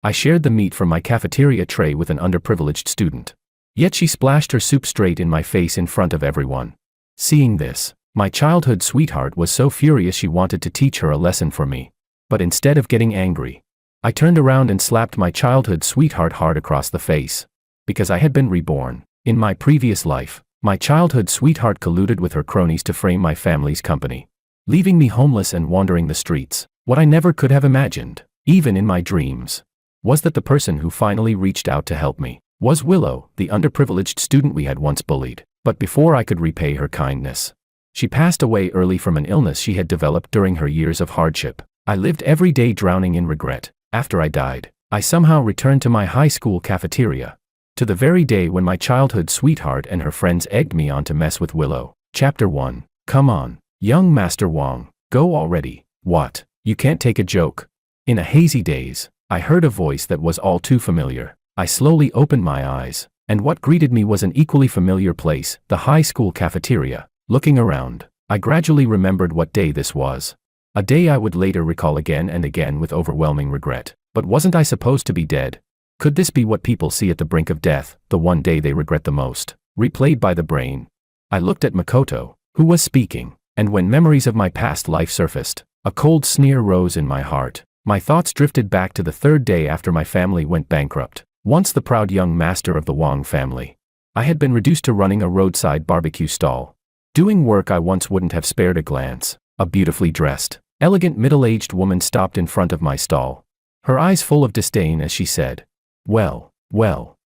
I shared the meat from my cafeteria tray with an underprivileged student. Yet she splashed her soup straight in my face in front of everyone. Seeing this, my childhood sweetheart was so furious she wanted to teach her a lesson for me. But instead of getting angry, I turned around and slapped my childhood sweetheart hard across the face. Because I had been reborn. In my previous life, my childhood sweetheart colluded with her cronies to frame my family's company, leaving me homeless and wandering the streets. What I never could have imagined, even in my dreams, was that the person who finally reached out to help me was Willow, the underprivileged student we had once bullied. But before I could repay her kindness, she passed away early from an illness she had developed during her years of hardship. I lived every day drowning in regret. After I died, I somehow returned to my high school cafeteria, to the very day when my childhood sweetheart and her friends egged me on to mess with Willow. Chapter 1. Come on, young Master Wong, go already. What? You can't take a joke? In a hazy daze, I heard a voice that was all too familiar. I slowly opened my eyes, and what greeted me was an equally familiar place, the high school cafeteria. Looking around, I gradually remembered what day this was. A day I would later recall again and again with overwhelming regret. But wasn't I supposed to be dead? Could this be what people see at the brink of death, the one day they regret the most? Replayed by the brain. I looked at Makoto, who was speaking, and when memories of my past life surfaced, a cold sneer rose in my heart. My thoughts drifted back to the third day after my family went bankrupt. Once the proud young master of the Wong family, I had been reduced to running a roadside barbecue stall, doing work I once wouldn't have spared a glance. A beautifully dressed, elegant middle-aged woman stopped in front of my stall, her eyes full of disdain as she said, well,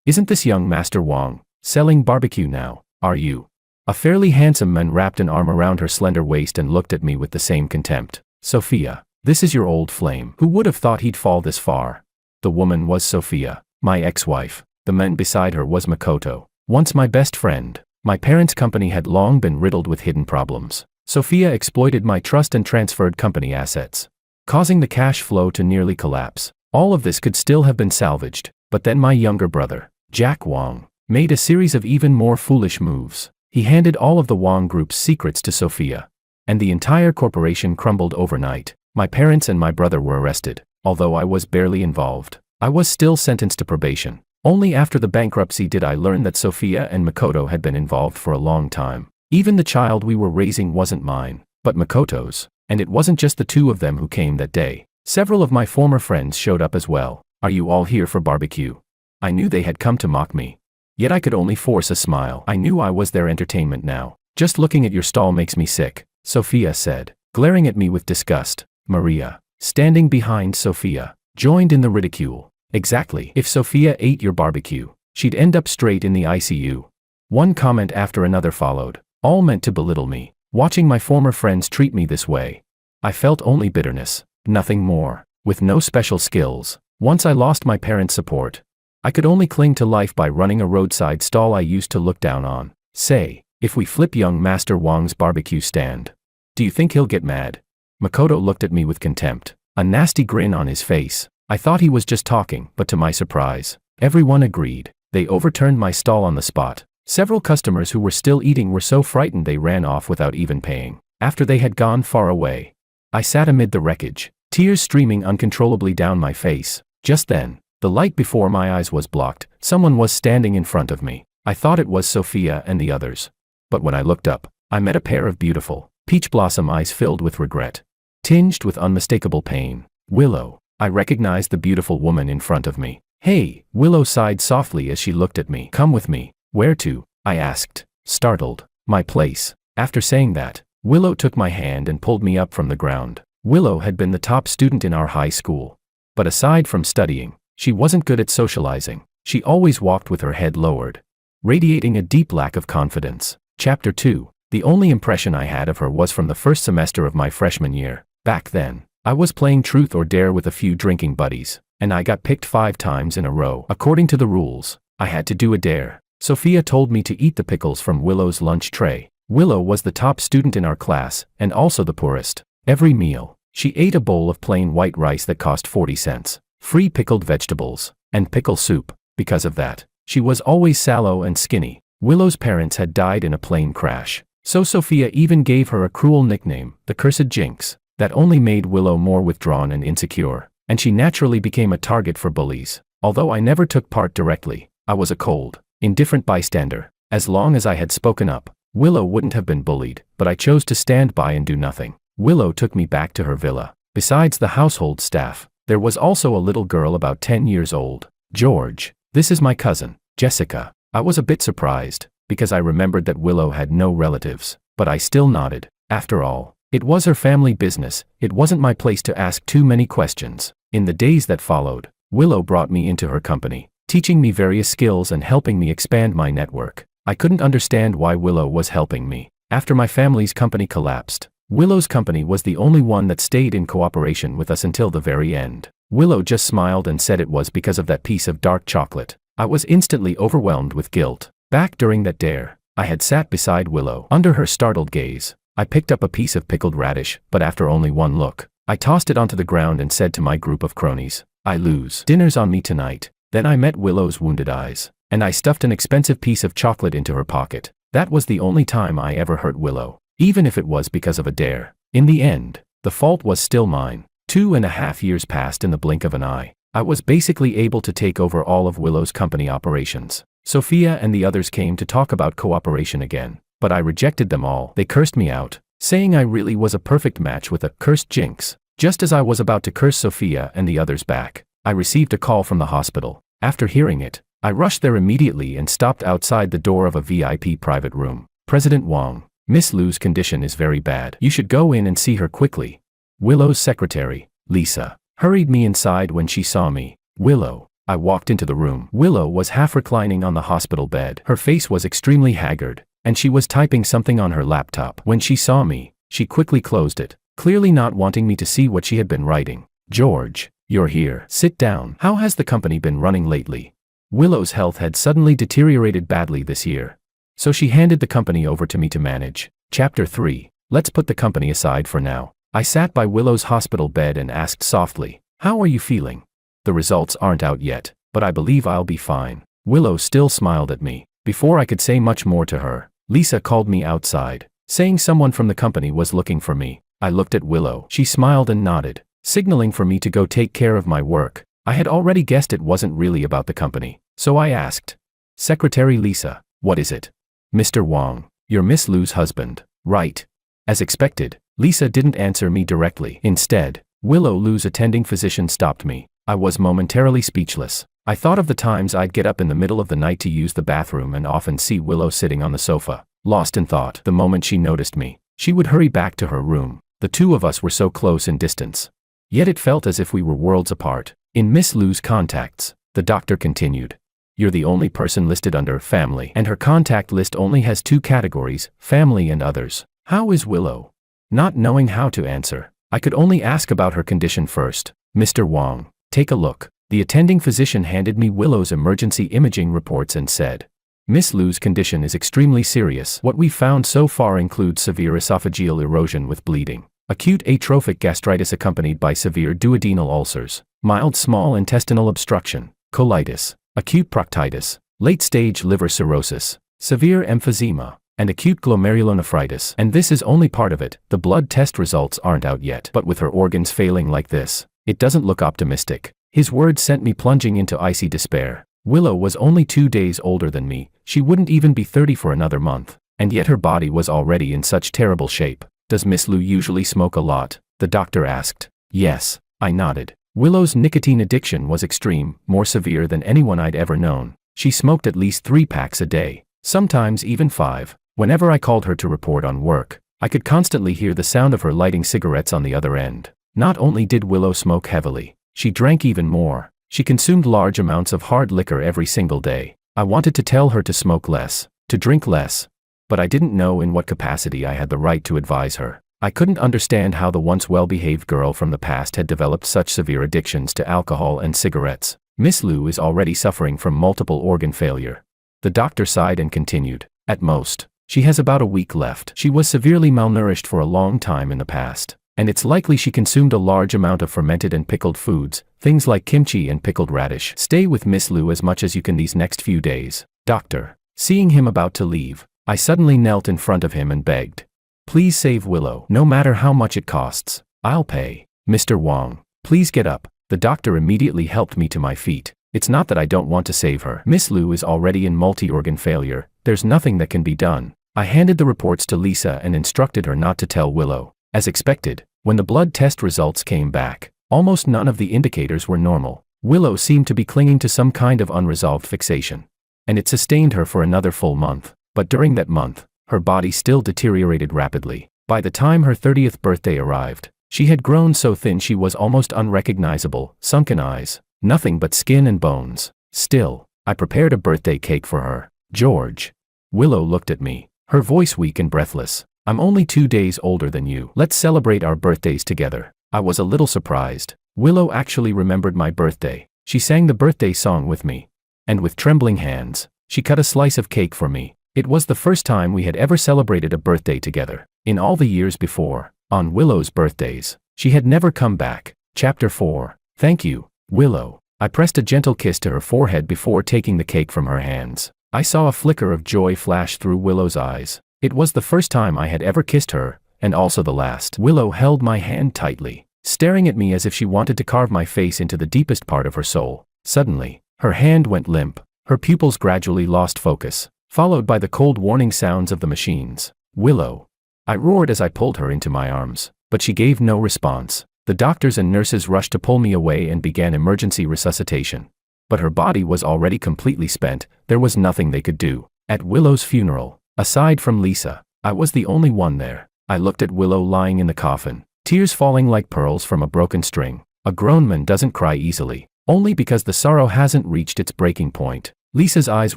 isn't this young Master Wong selling barbecue now, are you? A fairly handsome man wrapped an arm around her slender waist and looked at me with the same contempt. Sophia, this is your old flame. Who would have thought he'd fall this far? The woman was Sophia, my ex-wife. The man beside her was Makoto, once my best friend. My parents' company had long been riddled with hidden problems. Sophia exploited my trust and transferred company assets, causing the cash flow to nearly collapse. All of this could still have been salvaged, but then my younger brother, Jack Wong, made a series of even more foolish moves. He handed all of the Wong Group's secrets to Sophia, and the entire corporation crumbled overnight. My parents and my brother were arrested. Although I was barely involved, I was still sentenced to probation. Only after the bankruptcy did I learn that Sophia and Makoto had been involved for a long time. Even the child we were raising wasn't mine, but Makoto's, and it wasn't just the two of them who came that day. Several of my former friends showed up as well. Are you all here for barbecue? I knew they had come to mock me, yet I could only force a smile. I knew I was their entertainment now. Just looking at your stall makes me sick, Sophia said, glaring at me with disgust. Maria, standing behind Sophia, joined in the ridicule. Exactly. If Sophia ate your barbecue, she'd end up straight in the ICU. One comment after another followed, all meant to belittle me. Watching my former friends treat me this way, I felt only bitterness, nothing more. With no special skills, once I lost my parents' support, I could only cling to life by running a roadside stall I used to look down on. Say, if we flip young Master Wong's barbecue stand, do you think he'll get mad? Makoto looked at me with contempt, a nasty grin on his face. I thought he was just talking, but to my surprise, everyone agreed. They overturned my stall on the spot. Several customers who were still eating were so frightened they ran off without even paying. After they had gone far away, I sat amid the wreckage, tears streaming uncontrollably down my face. Just then, the light before my eyes was blocked. Someone was standing in front of me. I thought it was Sophia and the others. But when I looked up, I met a pair of beautiful, peach blossom eyes filled with regret, tinged with unmistakable pain. Willow. I recognized the beautiful woman in front of me. Hey, Willow sighed softly as she looked at me. Come with me. Where to? I asked, startled. My place. After saying that, Willow took my hand and pulled me up from the ground. Willow had been the top student in our high school. But aside from studying, she wasn't good at socializing. She always walked with her head lowered, radiating a deep lack of confidence. Chapter 2. The only impression I had of her was from the first semester of my freshman year. Back then, I was playing truth or dare with a few drinking buddies, and I got picked 5 times in a row. According to the rules, I had to do a dare. Sophia told me to eat the pickles from Willow's lunch tray. Willow was the top student in our class, and also the poorest. Every meal, she ate a bowl of plain white rice that cost 40 cents, free pickled vegetables, and pickle soup. Because of that, she was always sallow and skinny. Willow's parents had died in a plane crash, so Sophia even gave her a cruel nickname, the Cursed Jinx, that only made Willow more withdrawn and insecure. and she naturally became a target for bullies. Although I never took part directly, I was a cold, indifferent bystander. As long as I had spoken up, Willow wouldn't have been bullied, but I chose to stand by and do nothing. Willow took me back to her villa. Besides the household staff, there was also a little girl about 10 years old. George, this is my cousin, Jessica. I was a bit surprised, because I remembered that Willow had no relatives, but I still nodded. After all, it was her family business. It wasn't my place to ask too many questions. In the days that followed, Willow brought me into her company, teaching me various skills and helping me expand my network. I couldn't understand why Willow was helping me. After my family's company collapsed, Willow's company was the only one that stayed in cooperation with us until the very end. Willow just smiled and said it was because of that piece of dark chocolate. I was instantly overwhelmed with guilt. Back during that dare, I had sat beside Willow. Under her startled gaze, I picked up a piece of pickled radish, but after only one look, I tossed it onto the ground and said to my group of cronies, "I lose. Dinner's on me tonight." Then I met Willow's wounded eyes, and I stuffed an expensive piece of chocolate into her pocket. That was the only time I ever hurt Willow, even if it was because of a dare. In the end, the fault was still mine. 2.5 years passed in the blink of an eye. I was basically able to take over all of Willow's company operations. Sophia and the others came to talk about cooperation again, but I rejected them all. They cursed me out, saying I really was a perfect match with a cursed jinx. Just as I was about to curse Sophia and the others back, I received a call from the hospital. After hearing it, I rushed there immediately and stopped outside the door of a VIP private room. "President Wong, Miss Lu's condition is very bad. You should go in and see her quickly." Willow's secretary, Lisa, hurried me inside when she saw me. "Willow." I walked into the room. Willow was half reclining on the hospital bed. Her face was extremely haggard, and she was typing something on her laptop. When she saw me, she quickly closed it, clearly not wanting me to see what she had been writing. "George, you're here. Sit down. How has the company been running lately?" Willow's health had suddenly deteriorated badly this year, so she handed the company over to me to manage. Chapter 3. Let's put the company aside for now. I sat by Willow's hospital bed and asked softly, "How are you feeling?" "The results aren't out yet, but I believe I'll be fine." Willow still smiled at me. Before I could say much more to her, Lisa called me outside, saying someone from the company was looking for me. I looked at Willow. She smiled and nodded, signaling for me to go take care of my work. I had already guessed it wasn't really about the company, so I asked, "Secretary Lisa, what is it?" "Mr. Wong, you're Miss Lu's husband, right?" As expected, Lisa didn't answer me directly. Instead, Willow Lu's attending physician stopped me. I was momentarily speechless. I thought of the times I'd get up in the middle of the night to use the bathroom and often see Willow sitting on the sofa, lost in thought. The moment she noticed me, she would hurry back to her room. The two of us were so close in distance, yet it felt as if we were worlds apart. "In Miss Lu's contacts," the doctor continued, "you're the only person listed under family, and her contact list only has 2 categories, family and others. How is Willow?" Not knowing how to answer, I could only ask about her condition first. "Mr. Wong, take a look." The attending physician handed me Willow's emergency imaging reports and said, "Miss Lu's condition is extremely serious. What we've found so far includes severe esophageal erosion with bleeding, acute atrophic gastritis accompanied by severe duodenal ulcers, mild small intestinal obstruction, colitis, acute proctitis, late-stage liver cirrhosis, severe emphysema, and acute glomerulonephritis. And this is only part of it. The blood test results aren't out yet. But with her organs failing like this, it doesn't look optimistic." His words sent me plunging into icy despair. Willow was only 2 days older than me. She wouldn't even be 30 for another month, and yet her body was already in such terrible shape. "Does Miss Lu usually smoke a lot?" the doctor asked. "Yes," I nodded. Willow's nicotine addiction was extreme, more severe than anyone I'd ever known. She smoked at least 3 packs a day, sometimes even 5. Whenever I called her to report on work, I could constantly hear the sound of her lighting cigarettes on the other end. Not only did Willow smoke heavily, she drank even more. She consumed large amounts of hard liquor every single day. I wanted to tell her to smoke less, to drink less, but I didn't know in what capacity I had the right to advise her. I couldn't understand how the once well-behaved girl from the past had developed such severe addictions to alcohol and cigarettes. "Miss Lu is already suffering from multiple organ failure." The doctor sighed and continued, "At most, she has about a week left. She was severely malnourished for a long time in the past, and it's likely she consumed a large amount of fermented and pickled foods, things like kimchi and pickled radish. Stay with Miss Lu as much as you can these next few days, doctor." Seeing him about to leave, I suddenly knelt in front of him and begged, "Please save Willow. No matter how much it costs, I'll pay." "Mr. Wong, please get up. The doctor immediately helped me to my feet. It's not that I don't want to save her. Miss Liu is already in multi-organ failure. There's nothing that can be done. I handed the reports to Lisa and instructed her not to tell Willow. As expected, when the blood test results came back, almost none of the indicators were normal. Willow seemed to be clinging to some kind of unresolved fixation. And it sustained her for another full month. But during that month, her body still deteriorated rapidly. By the time her 30th birthday arrived, she had grown so thin she was almost unrecognizable, sunken eyes, nothing but skin and bones. Still, I prepared a birthday cake for her. George. Willow looked at me, her voice weak and breathless. I'm only 2 days older than you. Let's celebrate our birthdays together. I was a little surprised. Willow actually remembered my birthday. She sang the birthday song with me. And with trembling hands, she cut a slice of cake for me. It was the first time we had ever celebrated a birthday together. In all the years before, on Willow's birthdays, she had never come back. Chapter 4. Thank you, Willow. I pressed a gentle kiss to her forehead before taking the cake from her hands. I saw a flicker of joy flash through Willow's eyes. It was the first time I had ever kissed her, and also the last. Willow held my hand tightly, staring at me as if she wanted to carve my face into the deepest part of her soul. Suddenly, her hand went limp. Her pupils gradually lost focus, followed by the cold warning sounds of the machines. Willow. I roared as I pulled her into my arms, but she gave no response. The doctors and nurses rushed to pull me away and began emergency resuscitation. But her body was already completely spent. There was nothing they could do. At Willow's funeral, aside from Lisa, I was the only one there. I looked at Willow lying in the coffin, tears falling like pearls from a broken string. A grown man doesn't cry easily, only because the sorrow hasn't reached its breaking point. Lisa's eyes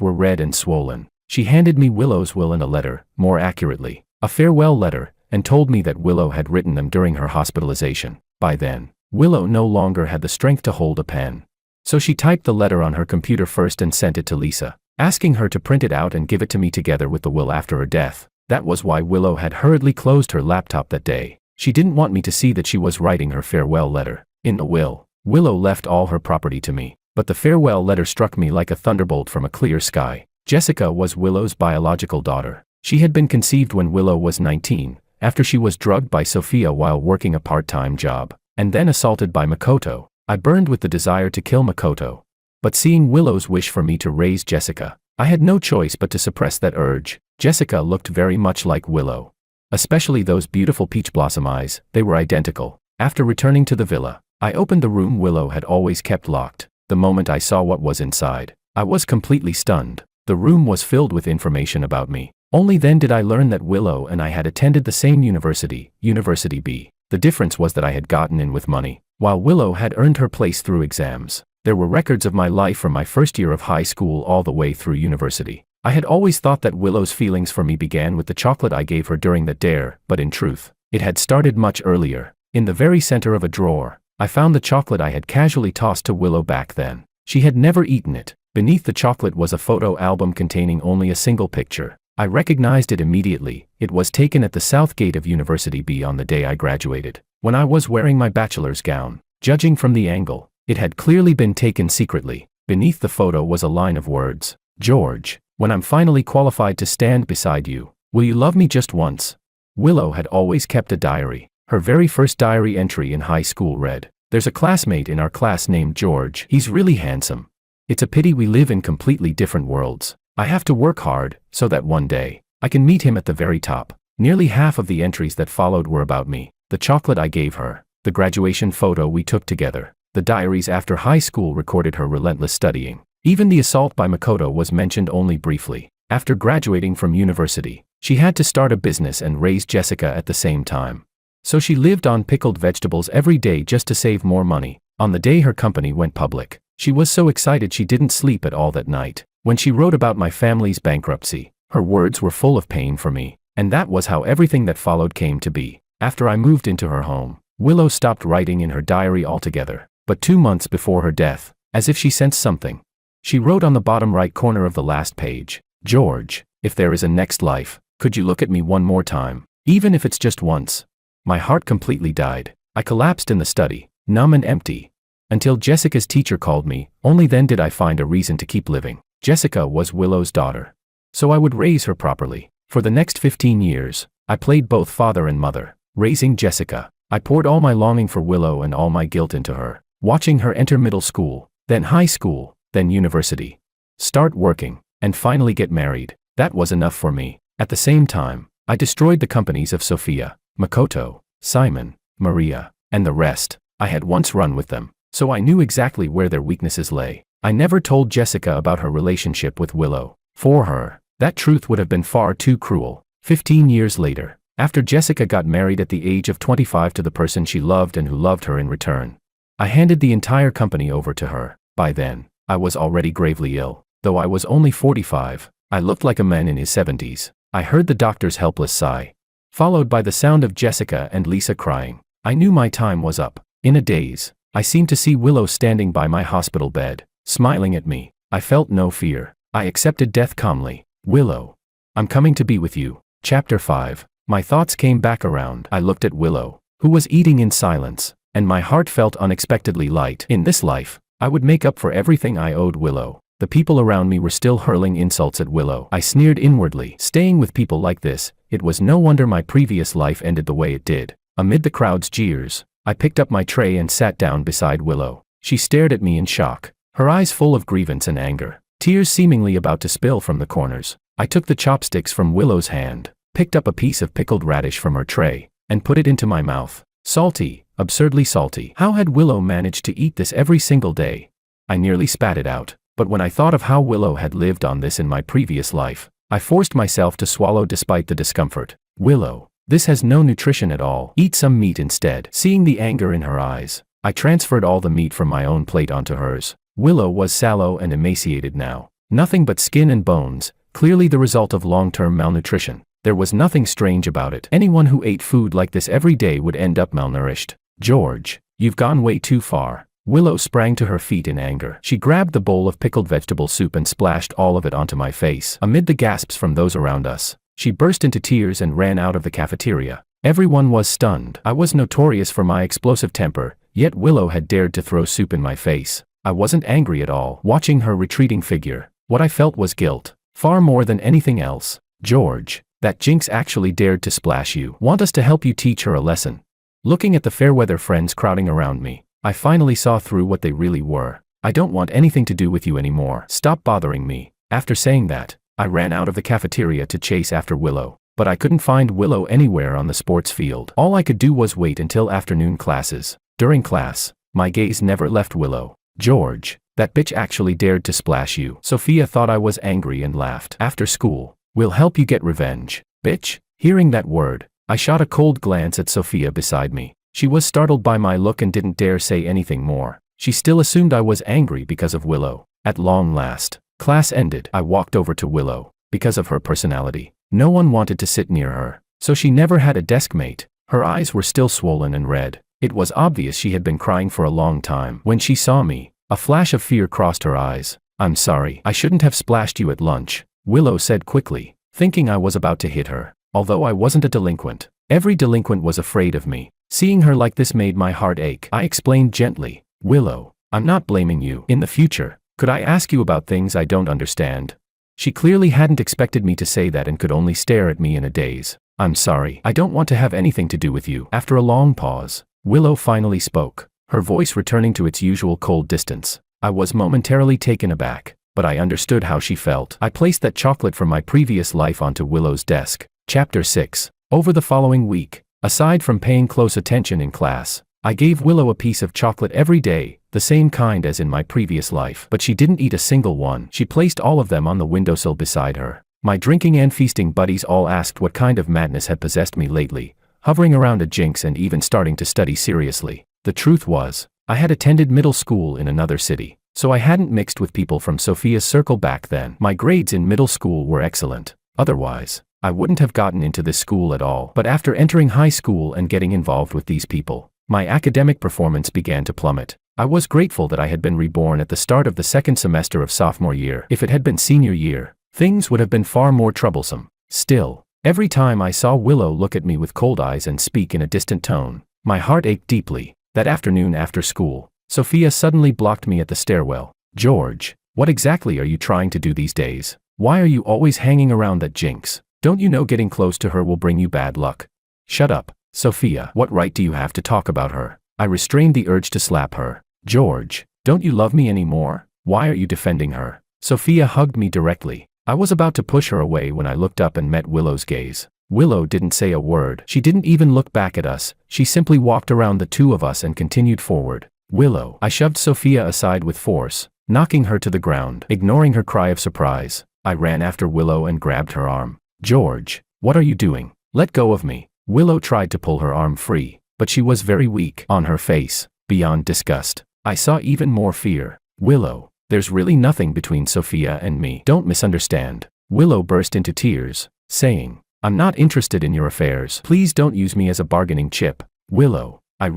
were red and swollen. She handed me Willow's will and a letter, more accurately, a farewell letter, and told me that Willow had written them during her hospitalization. By then, Willow no longer had the strength to hold a pen. So she typed the letter on her computer first and sent it to Lisa, asking her to print it out and give it to me together with the will after her death. That was why Willow had hurriedly closed her laptop that day. She didn't want me to see that she was writing her farewell letter. In the will, Willow left all her property to me, but the farewell letter struck me like a thunderbolt from a clear sky. Jessica was Willow's biological daughter. She had been conceived when Willow was 19, after she was drugged by Sophia while working a part-time job, and then assaulted by Makoto. I burned with the desire to kill Makoto. But seeing Willow's wish for me to raise Jessica, I had no choice but to suppress that urge. Jessica looked very much like Willow. Especially those beautiful peach blossom eyes, they were identical. After returning to the villa, I opened the room Willow had always kept locked. The moment I saw what was inside, I was completely stunned. The room was filled with information about me. Only then did I learn that Willow and I had attended the same university, University B. The difference was that I had gotten in with money, while Willow had earned her place through exams. There were records of my life from my first year of high school all the way through university. I had always thought that Willow's feelings for me began with the chocolate I gave her during that dare, but in truth, it had started much earlier. In the very center of a drawer, I found the chocolate I had casually tossed to Willow back then. She had never eaten it. Beneath the chocolate was a photo album containing only a single picture. I recognized it immediately. It was taken at the south gate of University B on the day I graduated, when I was wearing my bachelor's gown. Judging from the angle, it had clearly been taken secretly. Beneath the photo was a line of words. George, when I'm finally qualified to stand beside you, will you love me just once? Willow had always kept a diary. Her very first diary entry in high school read, "There's a classmate in our class named George. He's really handsome. It's a pity we live in completely different worlds. I have to work hard, so that one day, I can meet him at the very top." Nearly half of the entries that followed were about me. The chocolate I gave her, the graduation photo we took together, the diaries after high school recorded her relentless studying. Even the assault by Makoto was mentioned only briefly. After graduating from university, she had to start a business and raise Jessica at the same time. So she lived on pickled vegetables every day just to save more money. On the day her company went public, she was so excited she didn't sleep at all that night. When she wrote about my family's bankruptcy, her words were full of pain for me, and that was how everything that followed came to be. After I moved into her home, Willow stopped writing in her diary altogether. But 2 months before her death, as if she sensed something, she wrote on the bottom right corner of the last page, "George, if there is a next life, could you look at me one more time, even if it's just once?" My heart completely died. I collapsed in the study, numb and empty. Until Jessica's teacher called me, only then did I find a reason to keep living. Jessica was Willow's daughter, so I would raise her properly. For the next 15 years, I played both father and mother. Raising Jessica, I poured all my longing for Willow and all my guilt into her. watching her enter middle school, then high school, then university. Start working, and finally get married. That was enough for me. At the same time, I destroyed the companies of Sophia, Makoto, Simon, Maria, and the rest. I had once run with them, so I knew exactly where their weaknesses lay. I never told Jessica about her relationship with Willow. For her, that truth would have been far too cruel. 15 years later, after Jessica got married at the age of 25 to the person she loved and who loved her in return, I handed the entire company over to her. By then, I was already gravely ill. Though I was only 45, I looked like a man in his 70s. I heard the doctor's helpless sigh, followed by the sound of Jessica and Lisa crying. I knew my time was up. In a daze, I seemed to see Willow standing by my hospital bed, smiling at me. I felt no fear. I accepted death calmly. Willow, I'm coming to be with you. Chapter 5. My thoughts came back around. I looked at Willow, who was eating in silence, and my heart felt unexpectedly light. In this life, I would make up for everything I owed Willow. The people around me were still hurling insults at Willow. I sneered inwardly. Staying with people like this, it was no wonder my previous life ended the way it did. Amid the crowd's jeers, I picked up my tray and sat down beside Willow. She stared at me in shock, her eyes full of grievance and anger, tears seemingly about to spill from the corners. I took the chopsticks from Willow's hand, picked up a piece of pickled radish from her tray, and put it into my mouth. Salty, absurdly salty. How had Willow managed to eat this every single day? I nearly spat it out. But when I thought of how Willow had lived on this in my previous life, I forced myself to swallow despite the discomfort. Willow, this has no nutrition at all. Eat some meat instead. Seeing the anger in her eyes, I transferred all the meat from my own plate onto hers. Willow was sallow and emaciated now. Nothing but skin and bones, clearly the result of long-term malnutrition. There was nothing strange about it. Anyone who ate food like this every day would end up malnourished. George, you've gone way too far. Willow sprang to her feet in anger. She grabbed the bowl of pickled vegetable soup and splashed all of it onto my face. Amid the gasps from those around us, she burst into tears and ran out of the cafeteria. Everyone was stunned. I was notorious for my explosive temper, yet Willow had dared to throw soup in my face. I wasn't angry at all. Watching her retreating figure, what I felt was guilt, far more than anything else. George, that jinx actually dared to splash you. Want us to help you teach her a lesson? Looking at the fair-weather friends crowding around me, I finally saw through what they really were. I don't want anything to do with you anymore. Stop bothering me. After saying that, I ran out of the cafeteria to chase after Willow. But I couldn't find Willow anywhere on the sports field. All I could do was wait until afternoon classes. During class, my gaze never left Willow. George, that bitch actually dared to splash you. Sophia thought I was angry and laughed. After school, we'll help you get revenge. Bitch? Hearing that word, I shot a cold glance at Sophia beside me. She was startled by my look and didn't dare say anything more. She still assumed I was angry because of Willow. At long last, class ended. I walked over to Willow. Because of her personality, no one wanted to sit near her, so she never had a desk mate. Her eyes were still swollen and red. It was obvious she had been crying for a long time. When she saw me, a flash of fear crossed her eyes. I'm sorry. I shouldn't have splashed you at lunch, Willow said quickly, thinking I was about to hit her. Although I wasn't a delinquent, every delinquent was afraid of me. Seeing her like this made my heart ache. I explained gently, Willow, I'm not blaming you. In the future, could I ask you about things I don't understand? She clearly hadn't expected me to say that and could only stare at me in a daze. I'm sorry. I don't want to have anything to do with you. After a long pause, Willow finally spoke, her voice returning to its usual cold distance. I was momentarily taken aback, but I understood how she felt. I placed that chocolate from my previous life onto Willow's desk. Chapter 6. Over the following week, aside from paying close attention in class, I gave Willow a piece of chocolate every day, the same kind as in my previous life. But she didn't eat a single one. She placed all of them on the windowsill beside her. My drinking and feasting buddies all asked what kind of madness had possessed me lately, hovering around a jinx and even starting to study seriously. The truth was, I had attended middle school in another city, so I hadn't mixed with people from Sophia's circle back then. My grades in middle school were excellent. Otherwise, I wouldn't have gotten into this school at all. But after entering high school and getting involved with these people, my academic performance began to plummet. I was grateful that I had been reborn at the start of the second semester of sophomore year. If it had been senior year, things would have been far more troublesome. Still, every time I saw Willow look at me with cold eyes and speak in a distant tone, my heart ached deeply. That afternoon after school, Sophia suddenly blocked me at the stairwell. George, what exactly are you trying to do these days? Why are you always hanging around that jinx? Don't you know getting close to her will bring you bad luck? Shut up, Sophia. What right do you have to talk about her? I restrained the urge to slap her. George, don't you love me anymore? Why are you defending her? Sophia hugged me directly. I was about to push her away when I looked up and met Willow's gaze. Willow didn't say a word. She didn't even look back at us. She simply walked around the two of us and continued forward. Willow. I shoved Sophia aside with force, knocking her to the ground. Ignoring her cry of surprise, I ran after Willow and grabbed her arm. George, what are you doing? Let go of me. Willow tried to pull her arm free, but she was very weak. On her face, beyond disgust, I saw even more fear. Willow, there's really nothing between Sophia and me. Don't misunderstand. Willow burst into tears, saying, I'm not interested in your affairs. Please don't use me as a bargaining chip. Willow, I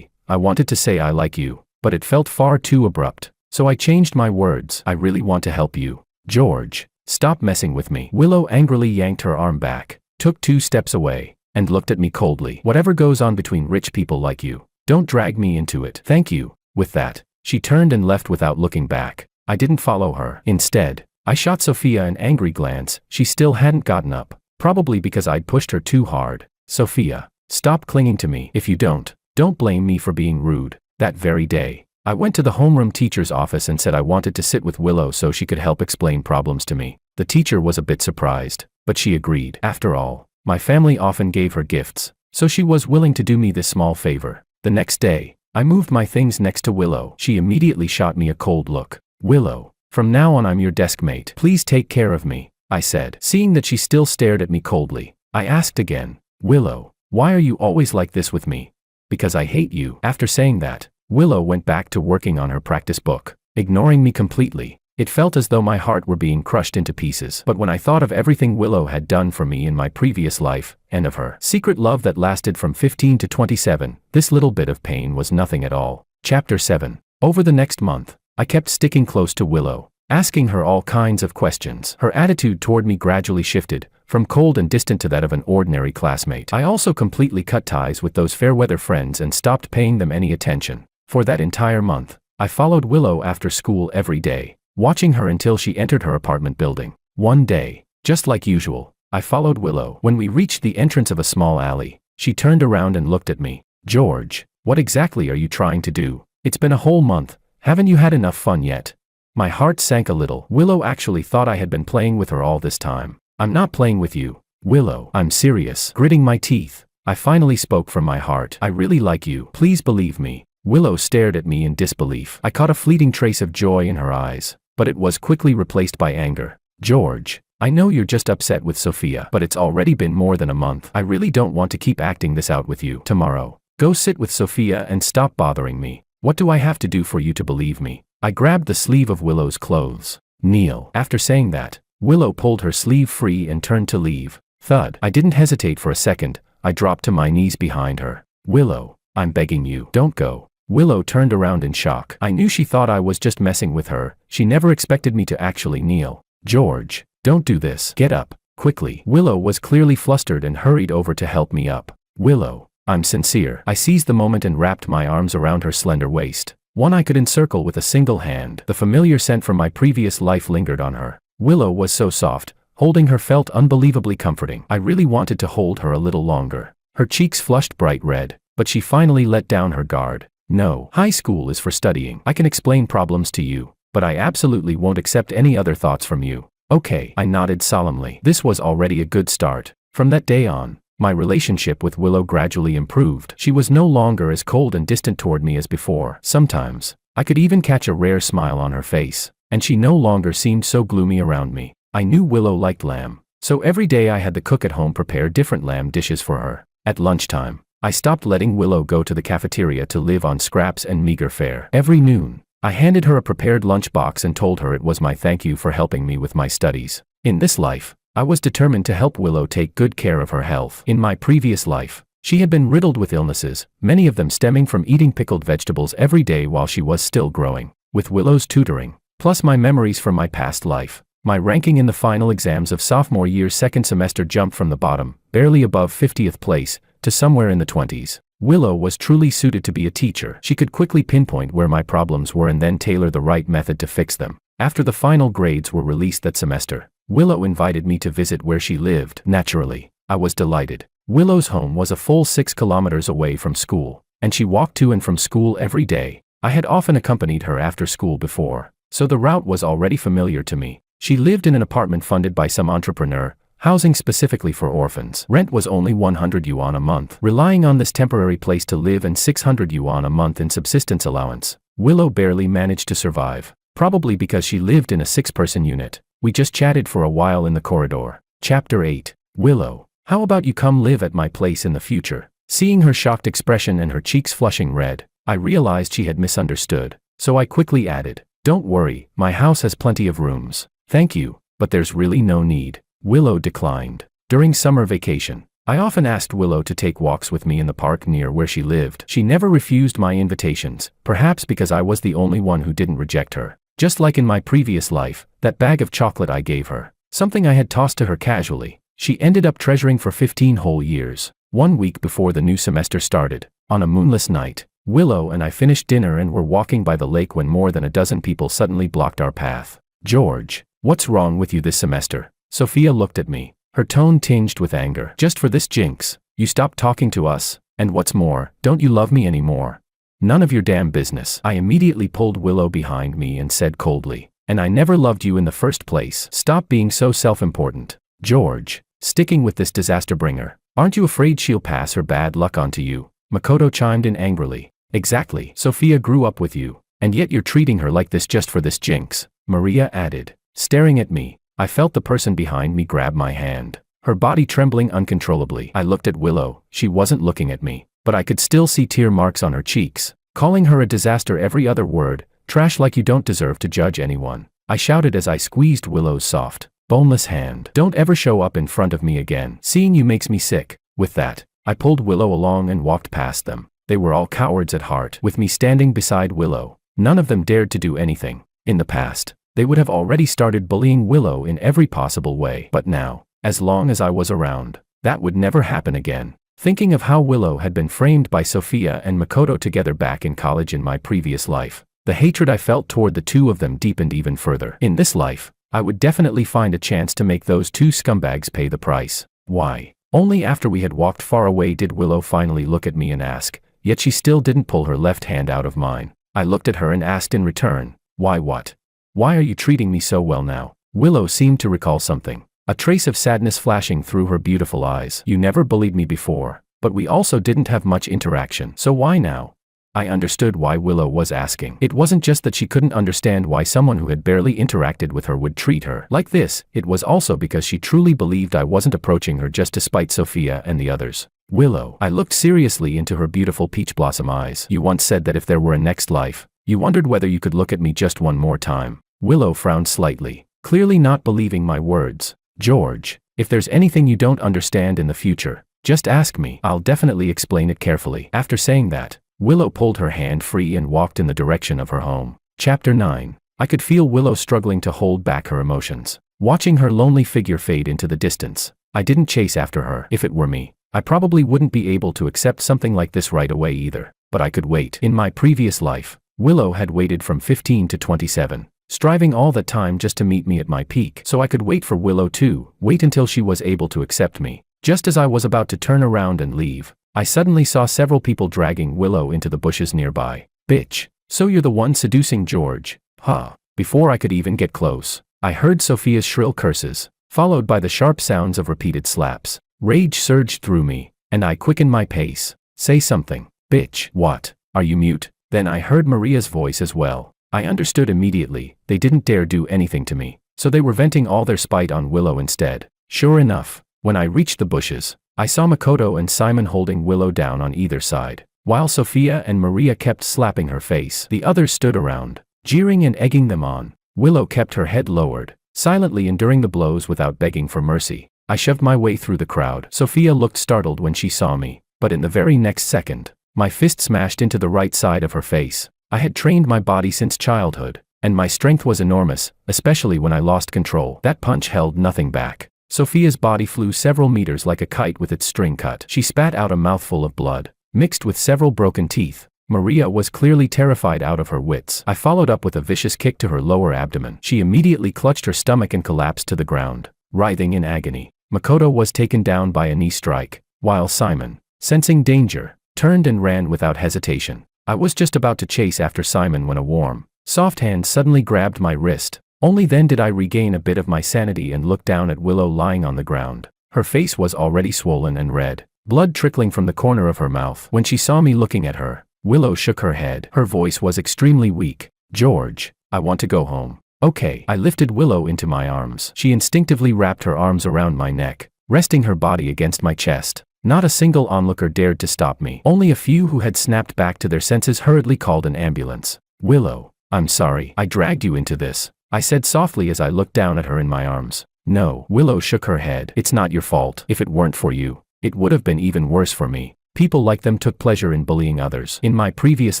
wanted to say I like you, but it felt far too abrupt, so I changed my words. I really want to help you. George, stop messing with me. Willow angrily yanked her arm back, took 2 steps away, and looked at me coldly. Whatever goes on between rich people like you, don't drag me into it. Thank you. With that, she turned and left without looking back. I didn't follow her. Instead, I shot Sophia an angry glance. She still hadn't gotten up, probably because I'd pushed her too hard. Sophia, stop clinging to me. If you don't blame me for being rude. That very day, I went to the homeroom teacher's office and said I wanted to sit with Willow so she could help explain problems to me. The teacher was a bit surprised, but she agreed. After all, my family often gave her gifts, so she was willing to do me this small favor. The next day, I moved my things next to Willow. She immediately shot me a cold look. Willow, from now on I'm your desk mate. Please take care of me, I said. Seeing that she still stared at me coldly, I asked again, Willow, why are you always like this with me? Because I hate you. After saying that, Willow went back to working on her practice book, ignoring me completely. It felt as though my heart were being crushed into pieces. But when I thought of everything Willow had done for me in my previous life, and of her secret love that lasted from 15 to 27, this little bit of pain was nothing at all. Chapter 7. Over the next month, I kept sticking close to Willow, asking her all kinds of questions. Her attitude toward me gradually shifted, from cold and distant to that of an ordinary classmate. I also completely cut ties with those fair-weather friends and stopped paying them any attention. For that entire month, I followed Willow after school every day, watching her until she entered her apartment building. One day, just like usual, I followed Willow. When we reached the entrance of a small alley, she turned around and looked at me. George, what exactly are you trying to do? It's been a whole month. Haven't you had enough fun yet? My heart sank a little. Willow actually thought I had been playing with her all this time. I'm not playing with you, Willow. I'm serious. Gritting my teeth, I finally spoke from my heart. I really like you. Please believe me. Willow stared at me in disbelief. I caught a fleeting trace of joy in her eyes, but it was quickly replaced by anger. George, I know you're just upset with Sophia, but it's already been more than a month. I really don't want to keep acting this out with you. Tomorrow, go sit with Sophia and stop bothering me. What do I have to do for you to believe me? I grabbed the sleeve of Willow's clothes. Kneel. After saying that, Willow pulled her sleeve free and turned to leave. Thud. I didn't hesitate for a second. I dropped to my knees behind her. Willow, I'm begging you. Don't go. Willow turned around in shock. I knew she thought I was just messing with her. She never expected me to actually kneel. George, don't do this. Get up, quickly. Willow was clearly flustered and hurried over to help me up. Willow, I'm sincere. I seized the moment and wrapped my arms around her slender waist, one I could encircle with a single hand. The familiar scent from my previous life lingered on her. Willow was so soft, holding her felt unbelievably comforting. I really wanted to hold her a little longer. Her cheeks flushed bright red, but she finally let down her guard. No, high school is for studying. I can explain problems to you, but I absolutely won't accept any other thoughts from you. Okay, I nodded solemnly. This was already a good start. From that day on, my relationship with Willow gradually improved. She was no longer as cold and distant toward me as before. Sometimes, I could even catch a rare smile on her face, and she no longer seemed so gloomy around me. I knew Willow liked lamb, so every day I had the cook at home prepare different lamb dishes for her. At lunchtime, I stopped letting Willow go to the cafeteria to live on scraps and meager fare. Every noon, I handed her a prepared lunchbox and told her it was my thank you for helping me with my studies. In this life, I was determined to help Willow take good care of her health. In my previous life, she had been riddled with illnesses, many of them stemming from eating pickled vegetables every day while she was still growing. With Willow's tutoring, plus my memories from my past life, my ranking in the final exams of sophomore year's second semester jumped from the bottom, barely above 50th place, to somewhere in the 20s. Willow was truly suited to be a teacher. She could quickly pinpoint where my problems were and then tailor the right method to fix them. After the final grades were released that semester, Willow invited me to visit where she lived. Naturally, I was delighted. Willow's home was a full 6 kilometers away from school, and she walked to and from school every day. I had often accompanied her after school before, so the route was already familiar to me. She lived in an apartment funded by some entrepreneur, housing specifically for orphans. Rent was only 100 yuan a month. Relying on this temporary place to live and 600 yuan a month in subsistence allowance, Willow barely managed to survive. Probably because she lived in a 6-person unit. We just chatted for a while in the corridor. Chapter 8. Willow, how about you come live at my place in the future? Seeing her shocked expression and her cheeks flushing red, I realized she had misunderstood, so I quickly added, "Don't worry, my house has plenty of rooms. Thank you, but there's really no need." Willow declined. During summer vacation, I often asked Willow to take walks with me in the park near where she lived. She never refused my invitations, perhaps because I was the only one who didn't reject her. Just like in my previous life, that bag of chocolate I gave her, something I had tossed to her casually, she ended up treasuring for 15 whole years. 1 week before the new semester started, on a moonless night, Willow and I finished dinner and were walking by the lake when more than a dozen people suddenly blocked our path. "George, what's wrong with you this semester?" Sophia looked at me, her tone tinged with anger. "Just for this jinx, you stopped talking to us, and what's more, don't you love me anymore?" "None of your damn business." I immediately pulled Willow behind me and said coldly, "And I never loved you in the first place. Stop being so self-important." "George, sticking with this disaster bringer, aren't you afraid she'll pass her bad luck onto you?" Makoto chimed in angrily. "Exactly. Sophia grew up with you, and yet you're treating her like this just for this jinx," Maria added. Staring at me, I felt the person behind me grab my hand, her body trembling uncontrollably. I looked at Willow. She wasn't looking at me, but I could still see tear marks on her cheeks. Calling her a disaster every other word, "Trash like you don't deserve to judge anyone," I shouted as I squeezed Willow's soft, boneless hand. "Don't ever show up in front of me again. Seeing you makes me sick." With that, I pulled Willow along and walked past them. They were all cowards at heart. With me standing beside Willow, none of them dared to do anything. In the past, they would have already started bullying Willow in every possible way. But now, as long as I was around, that would never happen again. Thinking of how Willow had been framed by Sophia and Makoto together back in college in my previous life, the hatred I felt toward the two of them deepened even further. In this life, I would definitely find a chance to make those two scumbags pay the price. Why? Only after we had walked far away did Willow finally look at me and ask, yet she still didn't pull her left hand out of mine. I looked at her and asked in return, "Why what? Why are you treating me so well now?" Willow seemed to recall something, a trace of sadness flashing through her beautiful eyes. "You never bullied me before, but we also didn't have much interaction, so why now?" I understood why Willow was asking. It wasn't just that she couldn't understand why someone who had barely interacted with her would treat her like this, it was also because she truly believed I wasn't approaching her just to spite Sophia and the others. "Willow," I looked seriously into her beautiful peach blossom eyes. "You once said that if there were a next life, you wondered whether you could look at me just one more time." Willow frowned slightly, clearly not believing my words. "George, if there's anything you don't understand in the future, just ask me. I'll definitely explain it carefully." After saying that, Willow pulled her hand free and walked in the direction of her home. Chapter 9. I could feel Willow struggling to hold back her emotions. Watching her lonely figure fade into the distance, I didn't chase after her. If it were me, I probably wouldn't be able to accept something like this right away either, but I could wait. In my previous life, Willow had waited from 15 to 27, striving all that time just to meet me at my peak, so I could wait for Willow too, wait until she was able to accept me. Just as I was about to turn around and leave, I suddenly saw several people dragging Willow into the bushes nearby. "Bitch, so you're the one seducing George, huh?" Before I could even get close, I heard Sophia's shrill curses, followed by the sharp sounds of repeated slaps. Rage surged through me, and I quickened my pace. "Say something, bitch." "What? Are you mute?" Then I heard Maria's voice as well. I understood immediately. They didn't dare do anything to me, so they were venting all their spite on Willow instead. Sure enough, when I reached the bushes, I saw Makoto and Simon holding Willow down on either side. While Sophia and Maria kept slapping her face, the others stood around, jeering and egging them on. Willow kept her head lowered, silently enduring the blows without begging for mercy. I shoved my way through the crowd. Sophia looked startled when she saw me, but in the very next second, my fist smashed into the right side of her face. I had trained my body since childhood, and my strength was enormous, especially when I lost control. That punch held nothing back. Sophia's body flew several meters like a kite with its string cut. She spat out a mouthful of blood, mixed with several broken teeth. Maria was clearly terrified out of her wits. I followed up with a vicious kick to her lower abdomen. She immediately clutched her stomach and collapsed to the ground, writhing in agony. Makoto was taken down by a knee strike, while Simon, sensing danger, turned and ran without hesitation. I was just about to chase after Simon when a warm, soft hand suddenly grabbed my wrist. Only then did I regain a bit of my sanity and look down at Willow lying on the ground. Her face was already swollen and red, blood trickling from the corner of her mouth. When she saw me looking at her, Willow shook her head. Her voice was extremely weak. "George, I want to go home." "Okay." I lifted Willow into my arms. She instinctively wrapped her arms around my neck, resting her body against my chest. Not a single onlooker dared to stop me. Only a few who had snapped back to their senses hurriedly called an ambulance. "Willow, I'm sorry I dragged you into this," I said softly as I looked down at her in my arms. "No." Willow shook her head. "It's not your fault. If it weren't for you, it would have been even worse for me." People like them took pleasure in bullying others. In my previous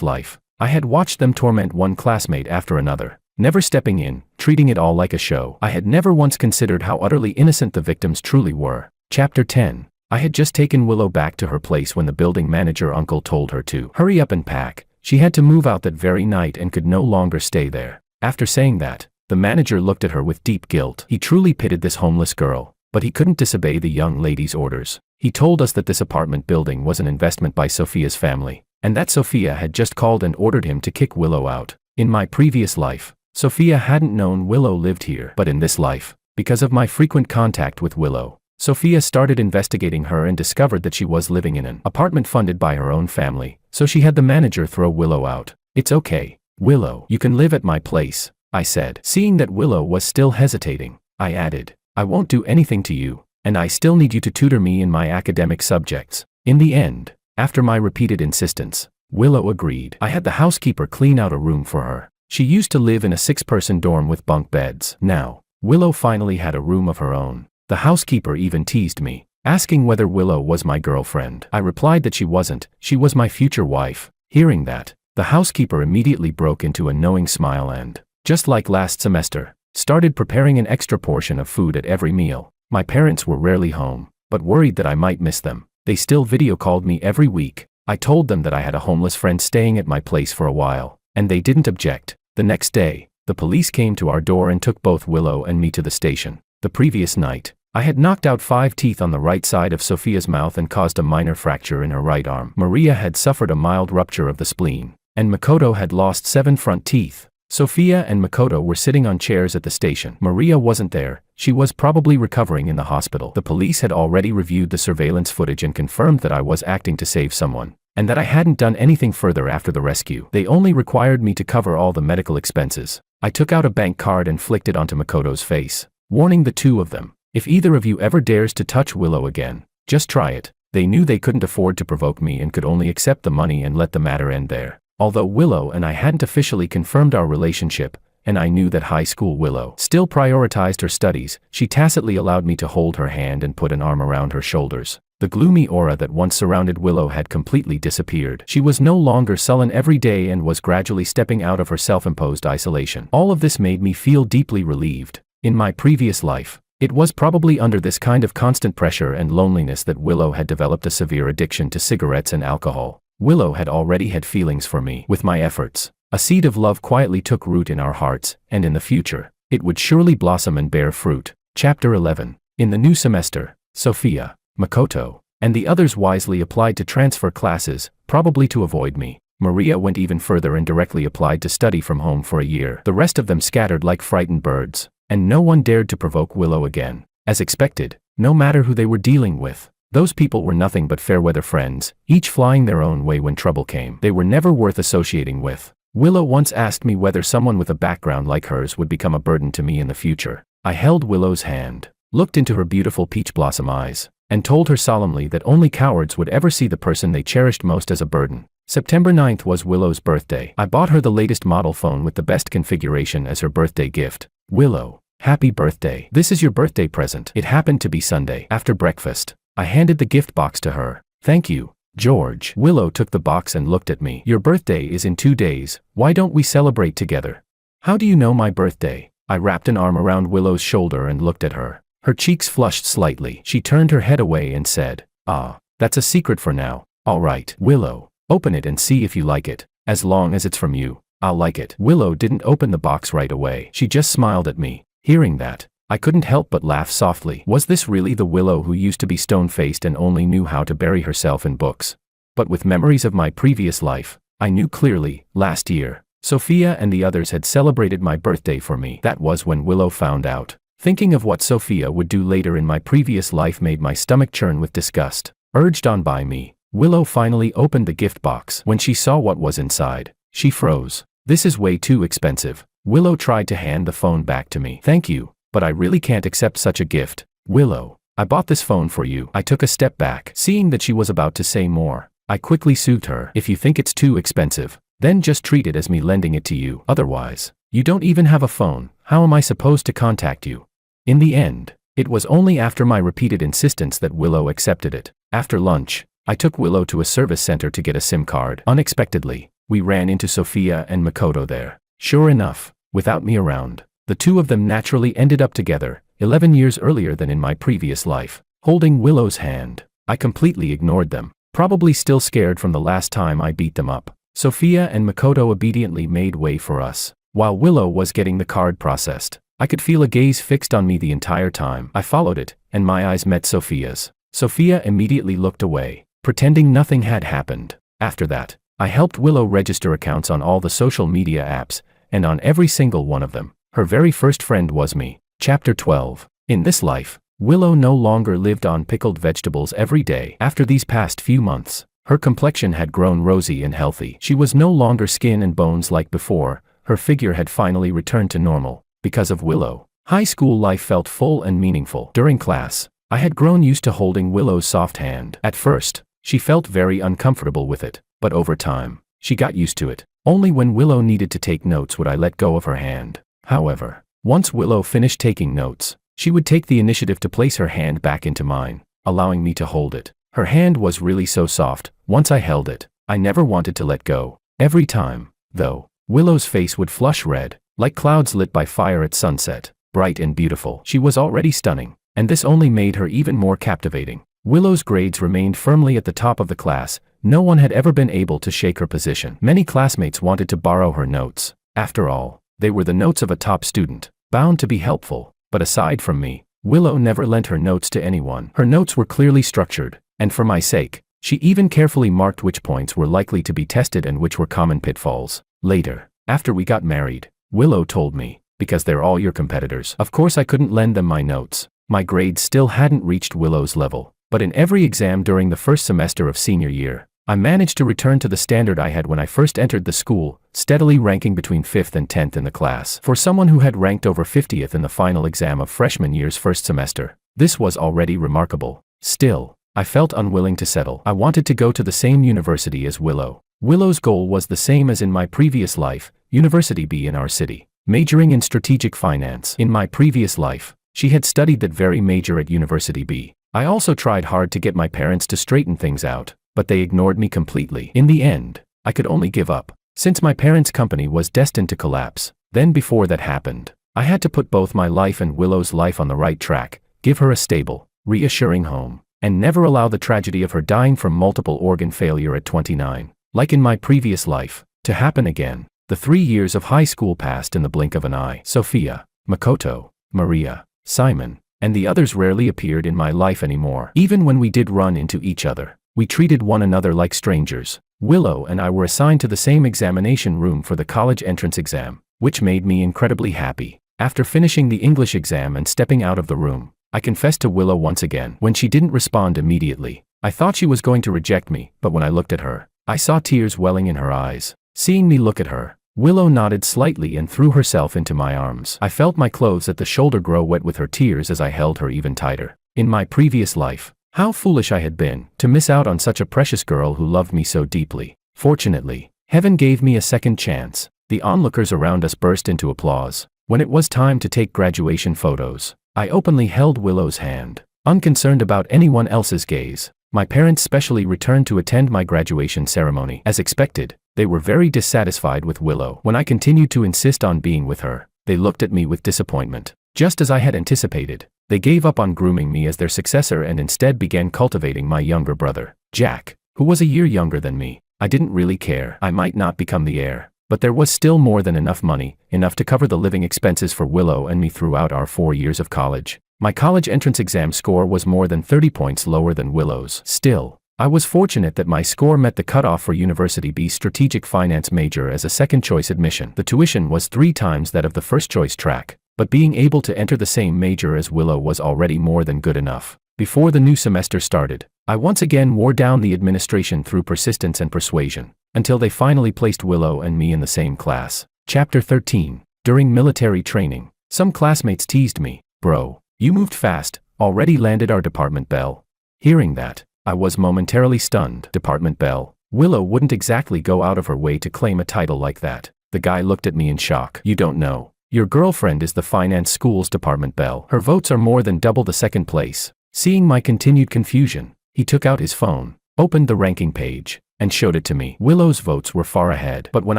life, I had watched them torment one classmate after another, never stepping in, treating it all like a show. I had never once considered how utterly innocent the victims truly were. Chapter 10. I had just taken Willow back to her place when the building manager uncle told her to hurry up and pack. She had to move out that very night and could no longer stay there. After saying that, the manager looked at her with deep guilt. He truly pitied this homeless girl, but he couldn't disobey the young lady's orders. He told us that this apartment building was an investment by Sophia's family, and that Sophia had just called and ordered him to kick Willow out. In my previous life, Sophia hadn't known Willow lived here, but in this life, because of my frequent contact with Willow, Sophia started investigating her and discovered that she was living in an apartment funded by her own family, so she had the manager throw Willow out. "It's okay, Willow, you can live at my place," I said. Seeing that Willow was still hesitating, I added, "I won't do anything to you, and I still need you to tutor me in my academic subjects." In the end, after my repeated insistence, Willow agreed. I had the housekeeper clean out a room for her. She used to live in a 6-person dorm with bunk beds. Now, Willow finally had a room of her own. The housekeeper even teased me, asking whether Willow was my girlfriend. I replied that she wasn't, she was my future wife. Hearing that, the housekeeper immediately broke into a knowing smile and, just like last semester, started preparing an extra portion of food at every meal. My parents were rarely home, but worried that I might miss them. They still video called me every week. I told them that I had a homeless friend staying at my place for a while, and they didn't object. The next day, the police came to our door and took both Willow and me to the station. The previous night, I had knocked out 5 teeth on the right side of Sophia's mouth and caused a minor fracture in her right arm. Maria had suffered a mild rupture of the spleen, and Makoto had lost 7 front teeth. Sophia and Makoto were sitting on chairs at the station. Maria wasn't there. She was probably recovering in the hospital. The police had already reviewed the surveillance footage and confirmed that I was acting to save someone, and that I hadn't done anything further after the rescue. They only required me to cover all the medical expenses. I took out a bank card and flicked it onto Makoto's face, warning the two of them, "If either of you ever dares to touch Willow again, just try it." They knew they couldn't afford to provoke me and could only accept the money and let the matter end there. Although Willow and I hadn't officially confirmed our relationship, and I knew that high school Willow still prioritized her studies, she tacitly allowed me to hold her hand and put an arm around her shoulders. The gloomy aura that once surrounded Willow had completely disappeared. She was no longer sullen every day and was gradually stepping out of her self-imposed isolation. All of this made me feel deeply relieved. In my previous life, it was probably under this kind of constant pressure and loneliness that Willow had developed a severe addiction to cigarettes and alcohol. Willow had already had feelings for me. With my efforts, a seed of love quietly took root in our hearts, and in the future, it would surely blossom and bear fruit. Chapter 11. In the new semester, Sophia, Makoto, and the others wisely applied to transfer classes, probably to avoid me. Maria went even further and directly applied to study from home for a year. The rest of them scattered like frightened birds, and no one dared to provoke Willow again. As expected, no matter who they were dealing with, those people were nothing but fair-weather friends, each flying their own way when trouble came. They were never worth associating with. Willow once asked me whether someone with a background like hers would become a burden to me in the future. I held Willow's hand, looked into her beautiful peach blossom eyes, and told her solemnly that only cowards would ever see the person they cherished most as a burden. September 9th was Willow's birthday. I bought her the latest model phone with the best configuration as her birthday gift. "Willow, happy birthday. This is your birthday present." It happened to be Sunday. After breakfast, I handed the gift box to her. "Thank you, George." Willow took the box and looked at me. "Your birthday is in 2 days. Why don't we celebrate together?" "How do you know my birthday?" I wrapped an arm around Willow's shoulder and looked at her. Her cheeks flushed slightly. She turned her head away and said, "That's a secret for now." "All right, Willow, open it and see if you like it. As long as it's from you, I'll like it." Willow didn't open the box right away. She just smiled at me. Hearing that, I couldn't help but laugh softly. Was this really the Willow who used to be stone-faced and only knew how to bury herself in books? But with memories of my previous life, I knew clearly, last year, Sophia and the others had celebrated my birthday for me. That was when Willow found out. Thinking of what Sophia would do later in my previous life made my stomach churn with disgust. Urged on by me, Willow finally opened the gift box. When she saw what was inside, she froze. "This is way too expensive." Willow tried to hand the phone back to me. "Thank you, but I really can't accept such a gift." "Willow, I bought this phone for you." I took a step back. Seeing that she was about to say more, I quickly soothed her. "If you think it's too expensive, then just treat it as me lending it to you. Otherwise, you don't even have a phone. How am I supposed to contact you?" In the end, it was only after my repeated insistence that Willow accepted it. After lunch, I took Willow to a service center to get a SIM card. Unexpectedly, we ran into Sophia and Makoto there. Sure enough, without me around, the two of them naturally ended up together, 11 years earlier than in my previous life. Holding Willow's hand, I completely ignored them, probably still scared from the last time I beat them up. Sophia and Makoto obediently made way for us. While Willow was getting the card processed, I could feel a gaze fixed on me the entire time. I followed it, and my eyes met Sophia's. Sophia immediately looked away, pretending nothing had happened. After that, I helped Willow register accounts on all the social media apps, and on every single one of them, her very first friend was me. Chapter 12. In this life, Willow no longer lived on pickled vegetables every day. After these past few months, her complexion had grown rosy and healthy. She was no longer skin and bones like before. Her figure had finally returned to normal. Because of Willow, high school life felt full and meaningful. During class, I had grown used to holding Willow's soft hand. At first, she felt very uncomfortable with it, but over time, she got used to it. Only when Willow needed to take notes would I let go of her hand. However, once Willow finished taking notes, she would take the initiative to place her hand back into mine, allowing me to hold it. Her hand was really so soft. Once I held it, I never wanted to let go. Every time, though, Willow's face would flush red, like clouds lit by fire at sunset. Bright and beautiful, she was already stunning, and this only made her even more captivating. Willow's grades remained firmly at the top of the class. No one had ever been able to shake her position. Many classmates wanted to borrow her notes. After all, they were the notes of a top student, bound to be helpful. But aside from me, Willow never lent her notes to anyone. Her notes were clearly structured, and for my sake, she even carefully marked which points were likely to be tested and which were common pitfalls. Later, after we got married, Willow told me, "Because they're all your competitors." Of course I couldn't lend them my notes. My grades still hadn't reached Willow's level, but in every exam during the first semester of senior year, I managed to return to the standard I had when I first entered the school, steadily ranking between 5th and 10th in the class. For someone who had ranked over 50th in the final exam of freshman year's first semester, this was already remarkable. Still, I felt unwilling to settle. I wanted to go to the same university as Willow. Willow's goal was the same as in my previous life, University B in our city, majoring in strategic finance. In my previous life, she had studied that very major at University B. I also tried hard to get my parents to straighten things out, but they ignored me completely. In the end, I could only give up, since my parents' company was destined to collapse. Then before that happened, I had to put both my life and Willow's life on the right track, give her a stable, reassuring home, and never allow the tragedy of her dying from multiple organ failure at 29, like in my previous life, to happen again. The 3 years of high school passed in the blink of an eye. Sophia, Makoto, Maria, Simon, and the others rarely appeared in my life anymore. Even when we did run into each other, we treated one another like strangers. Willow and I were assigned to the same examination room for the college entrance exam, which made me incredibly happy. After finishing the English exam and stepping out of the room, I confessed to Willow once again. When she didn't respond immediately, I thought she was going to reject me, but when I looked at her, I saw tears welling in her eyes. Seeing me look at her, Willow nodded slightly and threw herself into my arms. I felt my clothes at the shoulder grow wet with her tears as I held her even tighter. In my previous life, how foolish I had been to miss out on such a precious girl who loved me so deeply. Fortunately, heaven gave me a second chance. The onlookers around us burst into applause. When it was time to take graduation photos, I openly held Willow's hand, unconcerned about anyone else's gaze. My parents specially returned to attend my graduation ceremony. As expected, they were very dissatisfied with Willow. When I continued to insist on being with her, they looked at me with disappointment. Just as I had anticipated, they gave up on grooming me as their successor and instead began cultivating my younger brother, Jack, who was a year younger than me. I didn't really care. I might not become the heir, but there was still more than enough money, enough to cover the living expenses for Willow and me throughout our 4 years of college. My college entrance exam score was more than 30 points lower than Willow's. Still, I was fortunate that my score met the cutoff for University B's strategic finance major as a second-choice admission. The tuition was 3 times that of the first-choice track, but being able to enter the same major as Willow was already more than good enough. Before the new semester started, I once again wore down the administration through persistence and persuasion, until they finally placed Willow and me in the same class. Chapter 13. During military training, some classmates teased me, "Bro, you moved fast, already landed our department belle." Hearing that, I was momentarily stunned. Department belle? Willow wouldn't exactly go out of her way to claim a title like that. The guy looked at me in shock. "You don't know. Your girlfriend is the finance school's department belle. Her votes are more than double the second place." Seeing my continued confusion, he took out his phone, opened the ranking page, and showed it to me. Willow's votes were far ahead, but when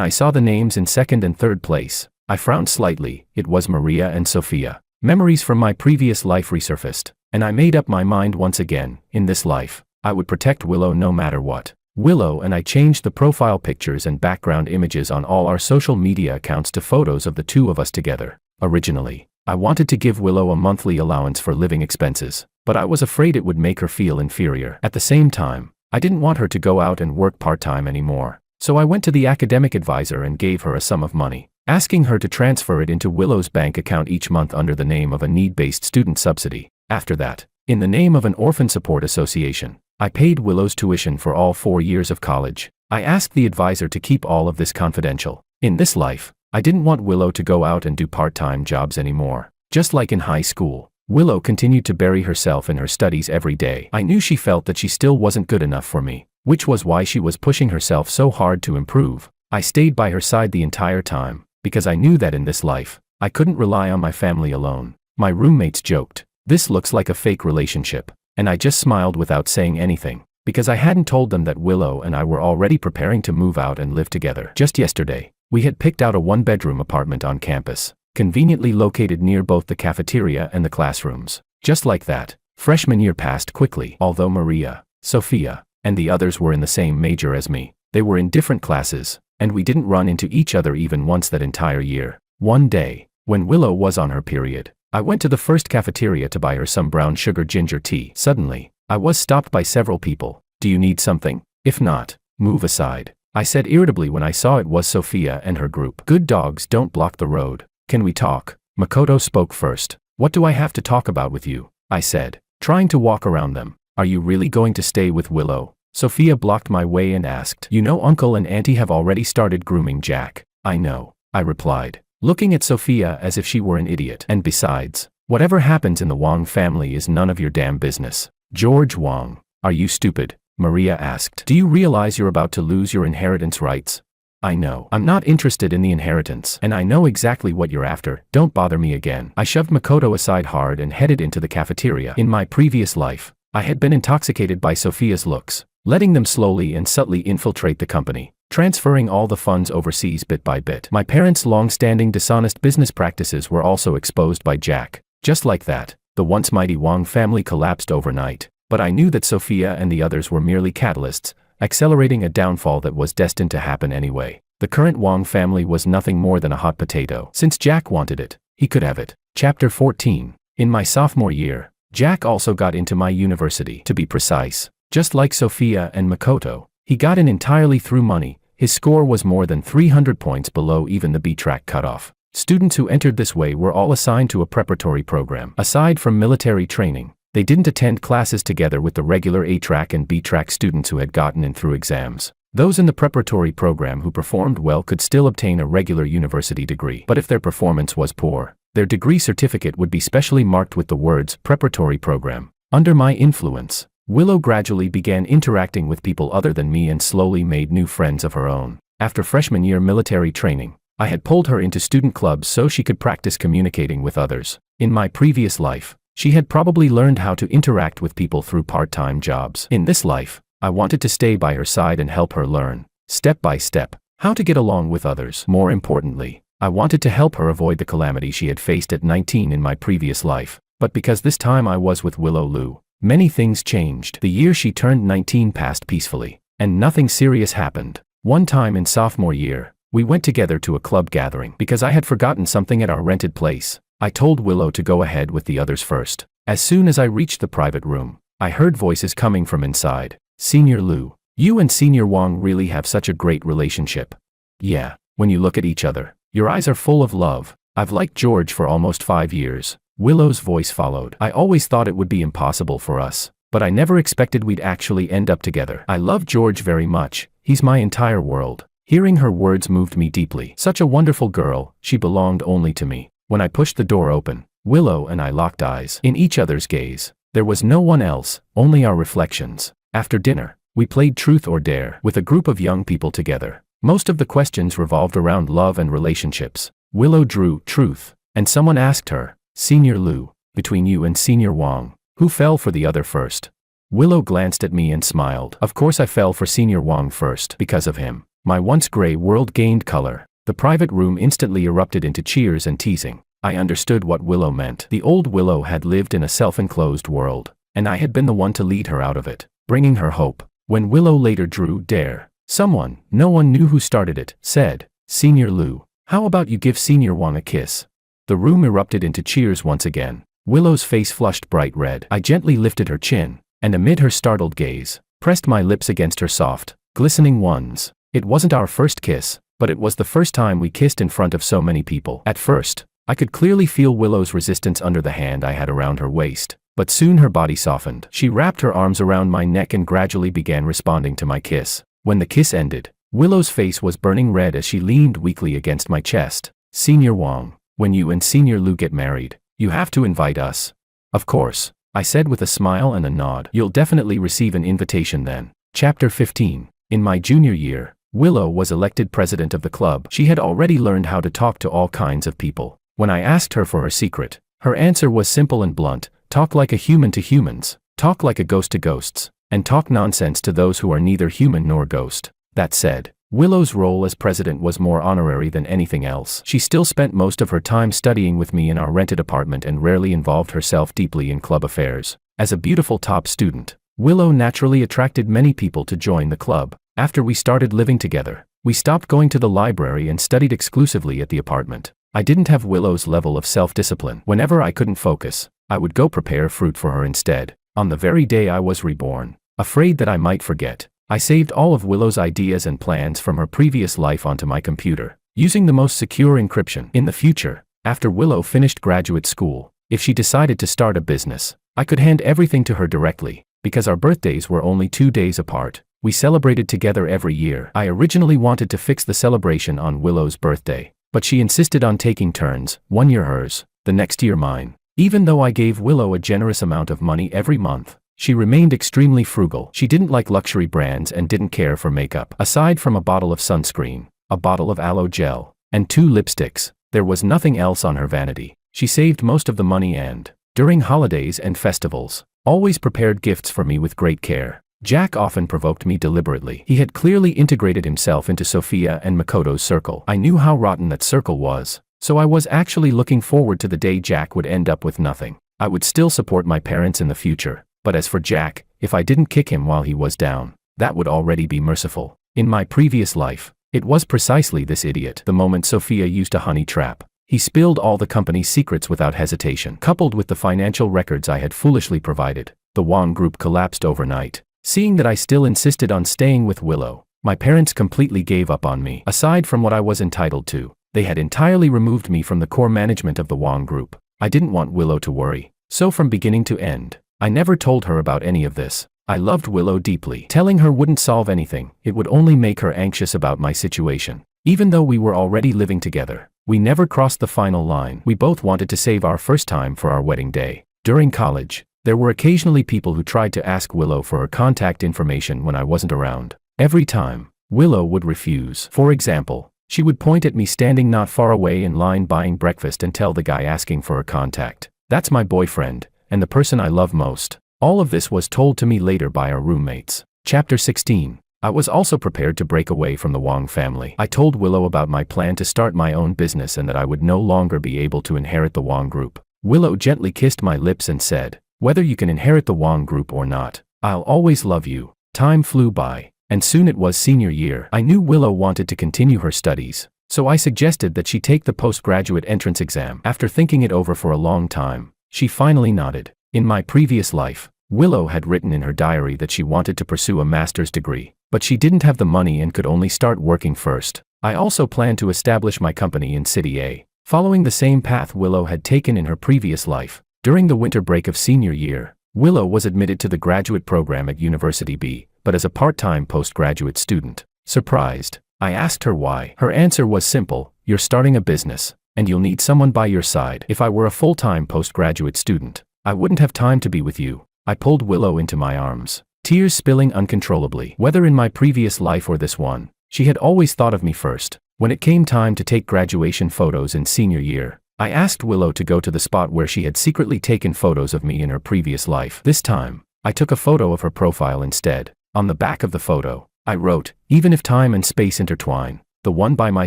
I saw the names in second and third place, I frowned slightly. It was Maria and Sophia. Memories from my previous life resurfaced, and I made up my mind once again. In this life, I would protect Willow no matter what. Willow and I changed the profile pictures and background images on all our social media accounts to photos of the two of us together. Originally, I wanted to give Willow a monthly allowance for living expenses, but I was afraid it would make her feel inferior. At the same time, I didn't want her to go out and work part-time anymore, so I went to the academic advisor and gave her a sum of money, asking her to transfer it into Willow's bank account each month under the name of a need-based student subsidy. After that, in the name of an orphan support association, I paid Willow's tuition for all 4 years of college. I asked the advisor to keep all of this confidential. In this life, I didn't want Willow to go out and do part-time jobs anymore. Just like in high school, Willow continued to bury herself in her studies every day. I knew she felt that she still wasn't good enough for me, which was why she was pushing herself so hard to improve. I stayed by her side the entire time, because I knew that in this life, I couldn't rely on my family alone. My roommates joked, "This looks like a fake relationship," and I just smiled without saying anything, because I hadn't told them that Willow and I were already preparing to move out and live together. Just yesterday, we had picked out a 1-bedroom apartment on campus, conveniently located near both the cafeteria and the classrooms. Just like that, freshman year passed quickly. Although Maria, Sophia, and the others were in the same major as me, they were in different classes, and we didn't run into each other even once that entire year. One day, when Willow was on her period, I went to the first cafeteria to buy her some brown sugar ginger tea. Suddenly, I was stopped by several people. "Do you need something? If not, move aside," I said irritably when I saw it was Sophia and her group. "Good dogs don't block the road. Can we talk?" Makoto spoke first. "What do I have to talk about with you?" I said, trying to walk around them. "Are you really going to stay with Willow?" Sophia blocked my way and asked, "You know Uncle and Auntie have already started grooming Jack." "I know," I replied, looking at Sophia as if she were an idiot. "And besides, whatever happens in the Wang family is none of your damn business." "George Wang, are you stupid?" Maria asked. "Do you realize you're about to lose your inheritance rights?" "I know. I'm not interested in the inheritance, and I know exactly what you're after. Don't bother me again." I shoved Makoto aside hard and headed into the cafeteria. In my previous life, I had been intoxicated by Sophia's looks, letting them slowly and subtly infiltrate the company, transferring all the funds overseas bit by bit. My parents' long-standing dishonest business practices were also exposed by Jack. Just like that, the once mighty Wang family collapsed overnight, but I knew that Sophia and the others were merely catalysts, accelerating a downfall that was destined to happen anyway. The current Wang family was nothing more than a hot potato. Since Jack wanted it, he could have it. Chapter 14. In my sophomore year, Jack also got into my university. To be precise, just like Sophia and Makoto, he got in entirely through money. His score was more than 300 points below even the B-track cutoff. Students who entered this way were all assigned to a preparatory program. Aside from military training, they didn't attend classes together with the regular A-track and B-track students who had gotten in through exams. Those in the preparatory program who performed well could still obtain a regular university degree. But if their performance was poor, their degree certificate would be specially marked with the words preparatory program. Under my influence, Willow gradually began interacting with people other than me and slowly made new friends of her own. After freshman year military training, I had pulled her into student clubs so she could practice communicating with others. In my previous life, she had probably learned how to interact with people through part-time jobs. In this life, I wanted to stay by her side and help her learn, step by step, how to get along with others. More importantly, I wanted to help her avoid the calamity she had faced at 19 in my previous life. But because this time I was with Willow Lu, many things changed. The year she turned 19 passed peacefully, and nothing serious happened. One time in sophomore year, we went together to a club gathering. Because I had forgotten something at our rented place, I told Willow to go ahead with the others first. As soon as I reached the private room, I heard voices coming from inside. Senior Lu, you and Senior Wang really have such a great relationship. Yeah, when you look at each other, your eyes are full of love. I've liked George for almost 5 years. Willow's voice followed. I always thought it would be impossible for us, but I never expected we'd actually end up together. I love George very much. He's my entire world. Hearing her words moved me deeply. Such a wonderful girl, she belonged only to me. When I pushed the door open, Willow and I locked eyes in each other's gaze. There was no one else, only our reflections. After dinner, we played Truth or Dare with a group of young people together. Most of the questions revolved around love and relationships. Willow drew Truth, and someone asked her, Senior Lu, between you and Senior Wang, who fell for the other first? Willow glanced at me and smiled. Of course I fell for Senior Wang first because of him. My once gray world gained color. The private room instantly erupted into cheers and teasing. I understood what Willow meant. The old Willow had lived in a self-enclosed world, and I had been the one to lead her out of it, bringing her hope. When Willow later drew Dare, someone, no one knew who started it, said, Senior Lu, how about you give Senior Wang a kiss? The room erupted into cheers once again. Willow's face flushed bright red. I gently lifted her chin, and amid her startled gaze, pressed my lips against her soft, glistening ones. It wasn't our first kiss, but it was the first time we kissed in front of so many people. At first, I could clearly feel Willow's resistance under the hand I had around her waist, but soon her body softened. She wrapped her arms around my neck and gradually began responding to my kiss. When the kiss ended, Willow's face was burning red as she leaned weakly against my chest. Senior Wang, when you and Senior Lu get married, you have to invite us. Of course, I said with a smile and a nod. You'll definitely receive an invitation then. Chapter 15. In my junior year, Willow was elected president of the club. She had already learned how to talk to all kinds of people. When I asked her for her secret, her answer was simple and blunt: talk like a human to humans, talk like a ghost to ghosts, and talk nonsense to those who are neither human nor ghost. That said, Willow's role as president was more honorary than anything else. She still spent most of her time studying with me in our rented apartment and rarely involved herself deeply in club affairs. As a beautiful top student, Willow naturally attracted many people to join the club. After we started living together, we stopped going to the library and studied exclusively at the apartment. I didn't have Willow's level of self-discipline. Whenever I couldn't focus, I would go prepare fruit for her instead. On the very day I was reborn, afraid that I might forget, I saved all of Willow's ideas and plans from her previous life onto my computer, using the most secure encryption. In the future, after Willow finished graduate school, if she decided to start a business, I could hand everything to her directly. Because our birthdays were only 2 days apart, we celebrated together every year. I originally wanted to fix the celebration on Willow's birthday, but she insisted on taking turns, 1 year hers, the next year mine. Even though I gave Willow a generous amount of money every month, she remained extremely frugal. She didn't like luxury brands and didn't care for makeup. Aside from a bottle of sunscreen, a bottle of aloe gel, and 2 lipsticks, there was nothing else on her vanity. She saved most of the money and, during holidays and festivals, always prepared gifts for me with great care. Jack often provoked me deliberately. He had clearly integrated himself into Sophia and Makoto's circle. I knew how rotten that circle was, so I was actually looking forward to the day Jack would end up with nothing. I would still support my parents in the future, but as for Jack, if I didn't kick him while he was down, that would already be merciful. In my previous life, it was precisely this idiot. The moment Sophia used a honey trap, he spilled all the company's secrets without hesitation. Coupled with the financial records I had foolishly provided, the Wang Group collapsed overnight. Seeing that I still insisted on staying with Willow, my parents completely gave up on me. Aside from what I was entitled to, they had entirely removed me from the core management of the Wang Group. I didn't want Willow to worry, so from beginning to end, I never told her about any of this. I loved Willow deeply. Telling her wouldn't solve anything, it would only make her anxious about my situation. Even though we were already living together, we never crossed the final line. We both wanted to save our first time for our wedding day. During college, there were occasionally people who tried to ask Willow for her contact information when I wasn't around. Every time, Willow would refuse. For example, she would point at me standing not far away in line buying breakfast and tell the guy asking for her contact, "That's my boyfriend, and the person I love most." All of this was told to me later by our roommates. Chapter 16. I was also prepared to break away from the Wang family. I told Willow about my plan to start my own business and that I would no longer be able to inherit the Wang Group. Willow gently kissed my lips and said, "Whether you can inherit the Wang Group or not, I'll always love you." Time flew by, and soon it was senior year. I knew Willow wanted to continue her studies, so I suggested that she take the postgraduate entrance exam. After thinking it over for a long time, she finally nodded. In my previous life, Willow had written in her diary that she wanted to pursue a master's degree, but she didn't have the money and could only start working first. I also planned to establish my company in City A, following the same path Willow had taken in her previous life. During the winter break of senior year, Willow was admitted to the graduate program at University B, but as a part-time postgraduate student. Surprised, I asked her why. Her answer was simple: "You're starting a business, and you'll need someone by your side. If I were a full-time postgraduate student, I wouldn't have time to be with you." I pulled Willow into my arms, tears spilling uncontrollably. Whether in my previous life or this one, she had always thought of me first. When it came time to take graduation photos in senior year, I asked Willow to go to the spot where she had secretly taken photos of me in her previous life. This time, I took a photo of her profile instead. On the back of the photo, I wrote, "Even if time and space intertwine, the one by my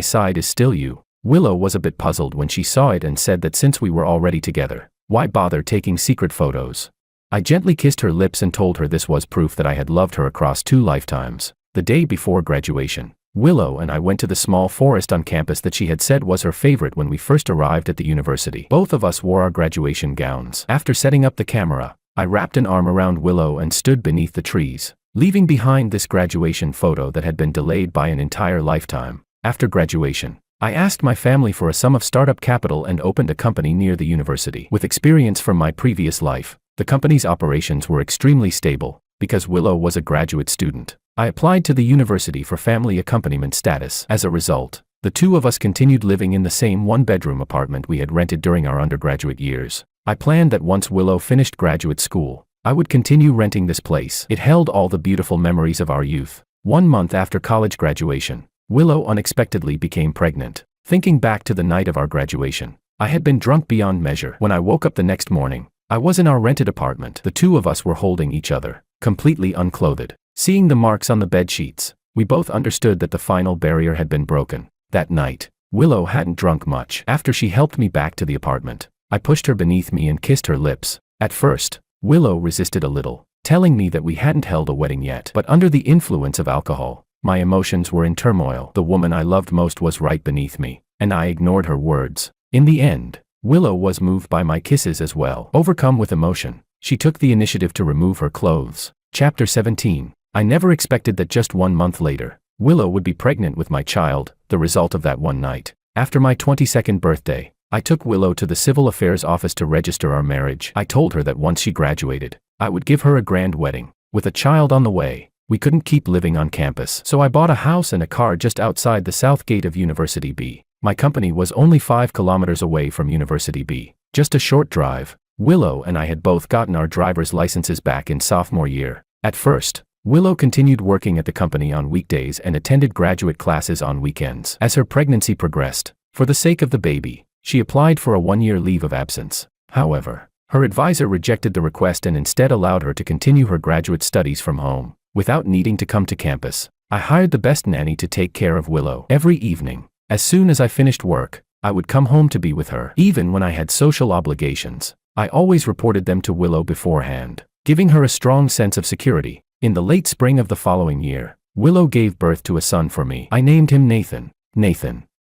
side is still you." Willow was a bit puzzled when she saw it and said that since we were already together, why bother taking secret photos? I gently kissed her lips and told her this was proof that I had loved her across 2 lifetimes. The day before graduation, Willow and I went to the small forest on campus that she had said was her favorite when we first arrived at the university. Both of us wore our graduation gowns. After setting up the camera, I wrapped an arm around Willow and stood beneath the trees, leaving behind this graduation photo that had been delayed by an entire lifetime. After graduation, I asked my family for a sum of startup capital and opened a company near the university. With experience from my previous life, the company's operations were extremely stable. Because Willow was a graduate student, I applied to the university for family accompaniment status. As a result, the two of us continued living in the same 1-bedroom apartment we had rented during our undergraduate years. I planned that once Willow finished graduate school, I would continue renting this place. It held all the beautiful memories of our youth. 1 month after college graduation, Willow unexpectedly became pregnant. Thinking back to the night of our graduation, I had been drunk beyond measure. When I woke up the next morning, I was in our rented apartment. The two of us were holding each other, completely unclothed. Seeing the marks on the bed sheets, we both understood that the final barrier had been broken. That night, Willow hadn't drunk much. After she helped me back to the apartment, I pushed her beneath me and kissed her lips. At first, Willow resisted a little, telling me that we hadn't held a wedding yet. But under the influence of alcohol, my emotions were in turmoil. The woman I loved most was right beneath me, and I ignored her words. In the end, Willow was moved by my kisses as well. Overcome with emotion, she took the initiative to remove her clothes. Chapter 17. I never expected that just 1 month later, Willow would be pregnant with my child, the result of that one night. After my 22nd birthday, I took Willow to the civil affairs office to register our marriage. I told her that once she graduated, I would give her a grand wedding. With a child on the way, we couldn't keep living on campus. So I bought a house and a car just outside the south gate of University B. My company was only 5 kilometers away from University B. Just a short drive. Willow and I had both gotten our driver's licenses back in sophomore year. At first, Willow continued working at the company on weekdays and attended graduate classes on weekends. As her pregnancy progressed, for the sake of the baby, she applied for a 1-year leave of absence. However, her advisor rejected the request and instead allowed her to continue her graduate studies from home, without needing to come to campus. I hired the best nanny to take care of Willow. Every evening, as soon as I finished work, I would come home to be with her. Even when I had social obligations, I always reported them to Willow beforehand, giving her a strong sense of security. In the late spring of the following year, Willow gave birth to a son for me. I named him Nathan.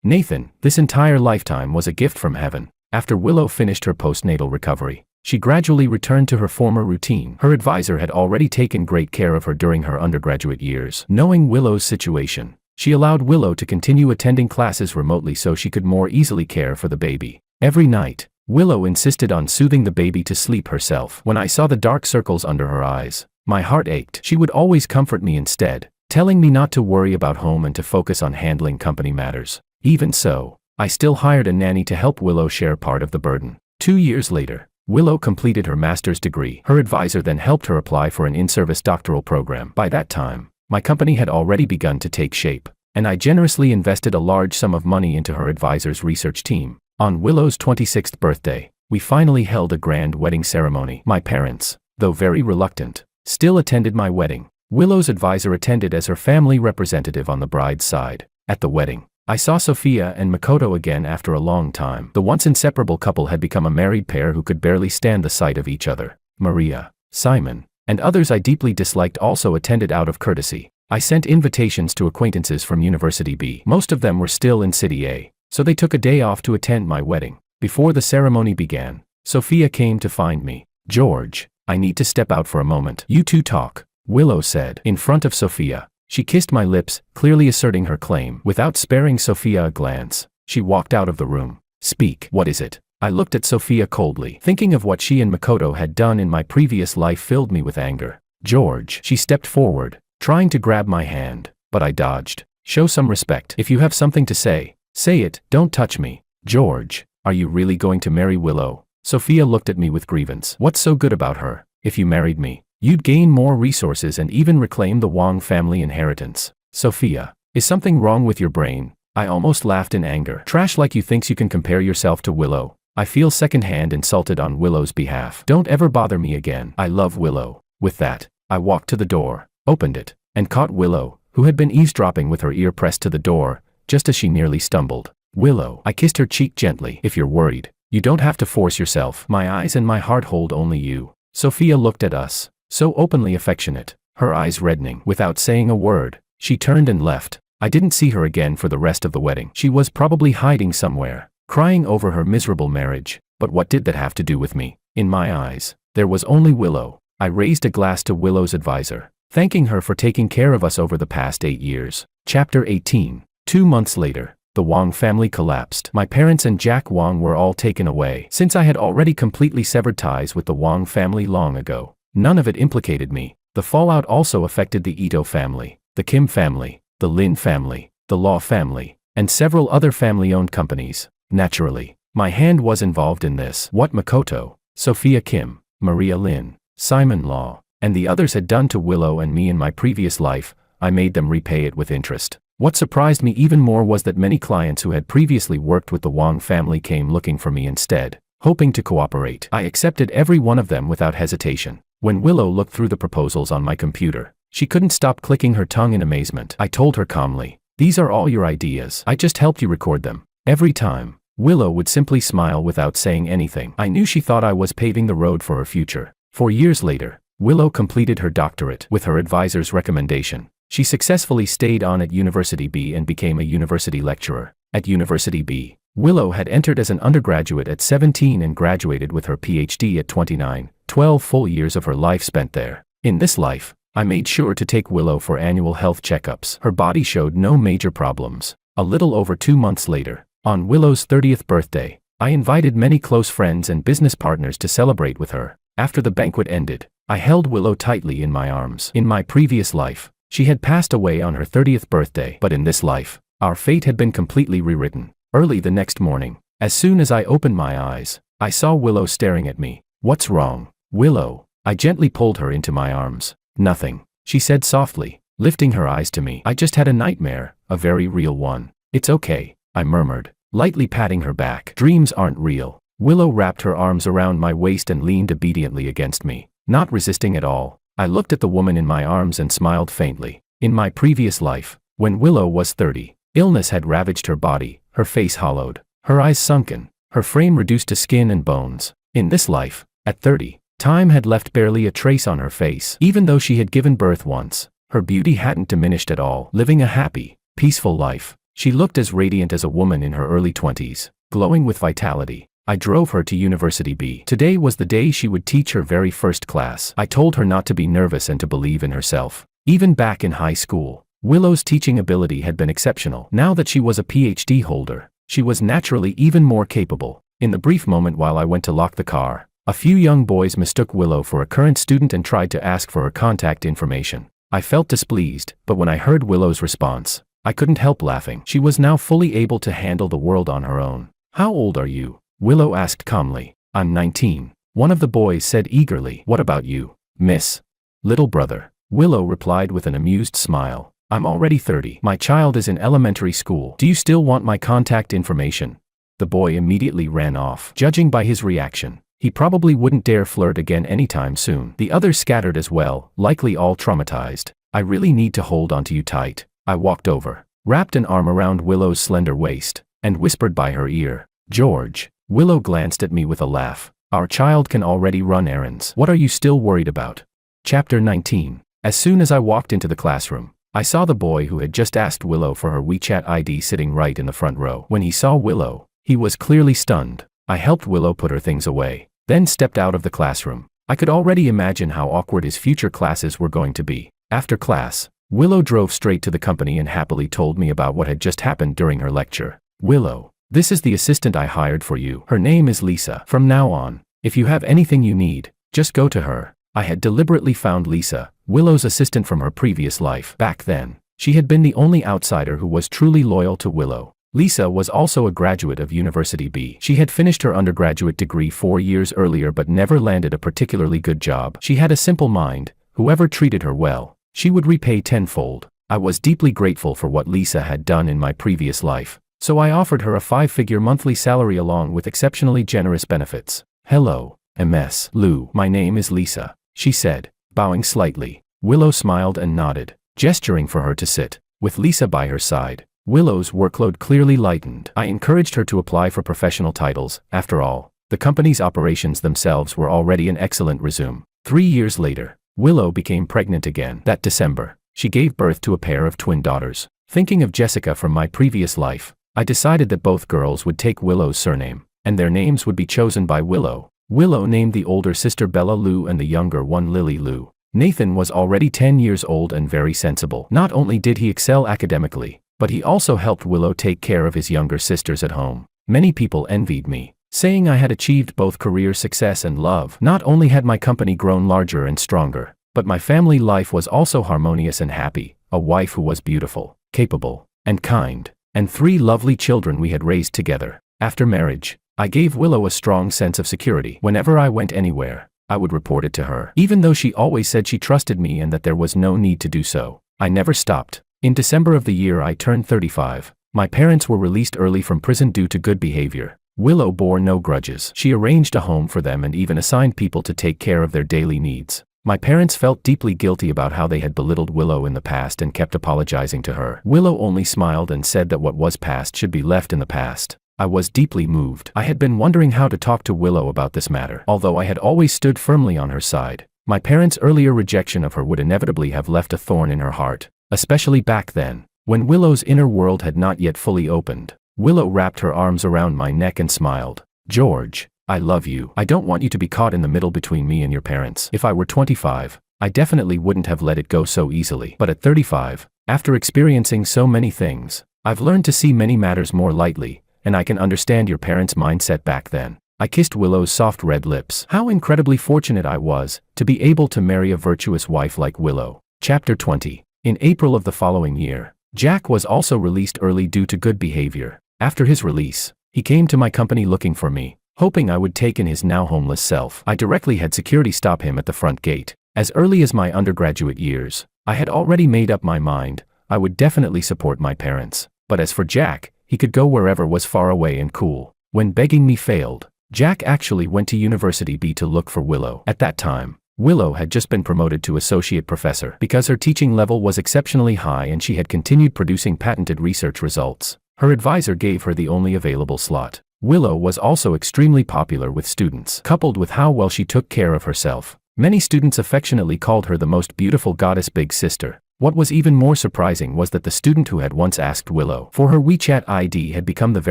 Nathan, this entire lifetime was a gift from heaven. After Willow finished her postnatal recovery, she gradually returned to her former routine. Her advisor had already taken great care of her during her undergraduate years. Knowing Willow's situation, she allowed Willow to continue attending classes remotely so she could more easily care for the baby. Every night, Willow insisted on soothing the baby to sleep herself. When I saw the dark circles under her eyes, my heart ached. She would always comfort me instead, telling me not to worry about home and to focus on handling company matters. Even so, I still hired a nanny to help Willow share part of the burden. 2 years later, Willow completed her master's degree. Her advisor then helped her apply for an in-service doctoral program. By that time, my company had already begun to take shape, and I generously invested a large sum of money into her advisor's research team. On Willow's 26th birthday, we finally held a grand wedding ceremony. My parents, though very reluctant, still attended my wedding. Willow's advisor attended as her family representative on the bride's side. At the wedding, I saw Sophia and Makoto again after a long time. The once inseparable couple had become a married pair who could barely stand the sight of each other. Maria, Simon, and others I deeply disliked also attended out of courtesy. I sent invitations to acquaintances from University B. Most of them were still in City A, so they took a day off to attend my wedding. Before the ceremony began, Sophia came to find me. "George," I need to step out for a moment. You two talk, Willow said. In front of Sophia, she kissed my lips, clearly asserting her claim. Without sparing Sophia a glance, she walked out of the room. Speak. What is it? I looked at Sophia coldly. Thinking of what she and Makoto had done in my previous life filled me with anger. George. She stepped forward, trying to grab my hand, but I dodged. Show some respect. If you have something to say, say it. Don't touch me. George, are you really going to marry Willow? Sophia looked at me with grievance. What's so good about her? If you married me, you'd gain more resources and even reclaim the Wong family inheritance. Sophia, is something wrong with your brain? I almost laughed in anger. Trash like you thinks you can compare yourself to Willow. I feel secondhand insulted on Willow's behalf. Don't ever bother me again. I love Willow. With that, I walked to the door, opened it, and caught Willow, who had been eavesdropping with her ear pressed to the door, just as she nearly stumbled. Willow. I kissed her cheek gently. If you're worried, you don't have to force yourself. My eyes and my heart hold only you. Sophia looked at us, so openly affectionate, her eyes reddening. Without saying a word, she turned and left. I didn't see her again for the rest of the wedding. She was probably hiding somewhere, crying over her miserable marriage, but what did that have to do with me? In my eyes, there was only Willow. I raised a glass to Willow's advisor, thanking her for taking care of us over the past 8 years. Chapter 18. 2 months later, the Wong family collapsed. My parents and Jack Wong were all taken away. Since I had already completely severed ties with the Wong family long ago, none of it implicated me. The fallout also affected the Ito family, the Kim family, the Lin family, the Law family, and several other family-owned companies. Naturally, my hand was involved in this. What Makoto, Sophia Kim, Maria Lin, Simon Law, and the others had done to Willow and me in my previous life, I made them repay it with interest. What surprised me even more was that many clients who had previously worked with the Wong family came looking for me instead, hoping to cooperate. I accepted every one of them without hesitation. When Willow looked through the proposals on my computer, she couldn't stop clicking her tongue in amazement. I told her calmly, "These are all your ideas. I just helped you record them." Every time, Willow would simply smile without saying anything. I knew she thought I was paving the road for her future. 4 years later, Willow completed her doctorate with her advisor's recommendation. She successfully stayed on at University B and became a university lecturer. At University B, Willow had entered as an undergraduate at 17 and graduated with her PhD at 29, 12 full years of her life spent there. In this life, I made sure to take Willow for annual health checkups. Her body showed no major problems. A little over 2 months later, on Willow's 30th birthday, I invited many close friends and business partners to celebrate with her. After the banquet ended, I held Willow tightly in my arms. In my previous life, she had passed away on her 30th birthday, but in this life, our fate had been completely rewritten. Early the next morning, as soon as I opened my eyes, I saw Willow staring at me. "What's wrong, Willow?" I gently pulled her into my arms. "Nothing," she said softly, lifting her eyes to me. "I just had a nightmare, a very real one." "It's okay," I murmured, lightly patting her back. "Dreams aren't real." Willow wrapped her arms around my waist and leaned obediently against me, not resisting at all. I looked at the woman in my arms and smiled faintly. In my previous life, when Willow was 30, illness had ravaged her body, her face hollowed, her eyes sunken, her frame reduced to skin and bones. In this life, at 30, time had left barely a trace on her face. Even though she had given birth once, her beauty hadn't diminished at all. Living a happy, peaceful life, she looked as radiant as a woman in her early 20s, glowing with vitality. I drove her to University B. Today was the day she would teach her very first class. I told her not to be nervous and to believe in herself. Even back in high school, Willow's teaching ability had been exceptional. Now that she was a PhD holder, she was naturally even more capable. In the brief moment while I went to lock the car, a few young boys mistook Willow for a current student and tried to ask for her contact information. I felt displeased, but when I heard Willow's response, I couldn't help laughing. She was now fully able to handle the world on her own. "How old are you?" Willow asked calmly. "I'm 19. One of the boys said eagerly. "What about you, miss?" "Little brother," Willow replied with an amused smile. "I'm already 30. My child is in elementary school. Do you still want my contact information?" The boy immediately ran off. Judging by his reaction, he probably wouldn't dare flirt again anytime soon. The others scattered as well, likely all traumatized. "I really need to hold onto you tight." I walked over, wrapped an arm around Willow's slender waist, and whispered by her ear, "George." Willow glanced at me with a laugh. "Our child can already run errands. What are you still worried about?" Chapter 19. As soon as I walked into the classroom, I saw the boy who had just asked Willow for her WeChat ID sitting right in the front row. When he saw Willow, he was clearly stunned. I helped Willow put her things away, then stepped out of the classroom. I could already imagine how awkward his future classes were going to be. After class, Willow drove straight to the company and happily told me about what had just happened during her lecture. "Willow, this is the assistant I hired for you. Her name is Lisa. From now on, if you have anything you need, just go to her." I had deliberately found Lisa, Willow's assistant from her previous life. Back then, she had been the only outsider who was truly loyal to Willow. Lisa was also a graduate of University B. She had finished her undergraduate degree 4 years earlier but never landed a particularly good job. She had a simple mind. Whoever treated her well, she would repay tenfold. I was deeply grateful for what Lisa had done in my previous life, so I offered her a 5-figure monthly salary along with exceptionally generous benefits. "Hello, Ms. Liu. My name is Lisa," she said, bowing slightly. Willow smiled and nodded, gesturing for her to sit. With Lisa by her side, Willow's workload clearly lightened. I encouraged her to apply for professional titles. After all, the company's operations themselves were already an excellent resume. 3 years later, Willow became pregnant again. That December, she gave birth to a pair of twin daughters. Thinking of Jessica from my previous life, I decided that both girls would take Willow's surname, and their names would be chosen by Willow. Willow named the older sister Bella Liu and the younger one Lily Liu. Nathan was already 10 years old and very sensible. Not only did he excel academically, but he also helped Willow take care of his younger sisters at home. Many people envied me, saying I had achieved both career success and love. Not only had my company grown larger and stronger, but my family life was also harmonious and happy. A wife who was beautiful, capable, and kind, and 3 lovely children we had raised together. After marriage, I gave Willow a strong sense of security. Whenever I went anywhere, I would report it to her. Even though she always said she trusted me and that there was no need to do so, I never stopped. In December of the year I turned 35, my parents were released early from prison due to good behavior. Willow bore no grudges. She arranged a home for them and even assigned people to take care of their daily needs. My parents felt deeply guilty about how they had belittled Willow in the past and kept apologizing to her. Willow only smiled and said that what was past should be left in the past. I was deeply moved. I had been wondering how to talk to Willow about this matter. Although I had always stood firmly on her side, my parents' earlier rejection of her would inevitably have left a thorn in her heart. Especially back then, when Willow's inner world had not yet fully opened. Willow wrapped her arms around my neck and smiled. "George, I love you. I don't want you to be caught in the middle between me and your parents. If I were 25, I definitely wouldn't have let it go so easily. But at 35, after experiencing so many things, I've learned to see many matters more lightly, and I can understand your parents' mindset back then." I kissed Willow's soft red lips. How incredibly fortunate I was to be able to marry a virtuous wife like Willow. Chapter 20. In April of the following year, Jack was also released early due to good behavior. After his release, he came to my company looking for me, hoping I would take in his now homeless self. I directly had security stop him at the front gate. As early as my undergraduate years, I had already made up my mind. I would definitely support my parents. But as for Jack, he could go wherever was far away and cool. When begging me failed, Jack actually went to University B to look for Willow. At that time, Willow had just been promoted to associate professor because her teaching level was exceptionally high and she had continued producing patented research results. Her advisor gave her the only available slot. Willow was also extremely popular with students. Coupled with how well she took care of herself, many students affectionately called her the most beautiful goddess big sister. What was even more surprising was that the student who had once asked Willow for her WeChat ID had become the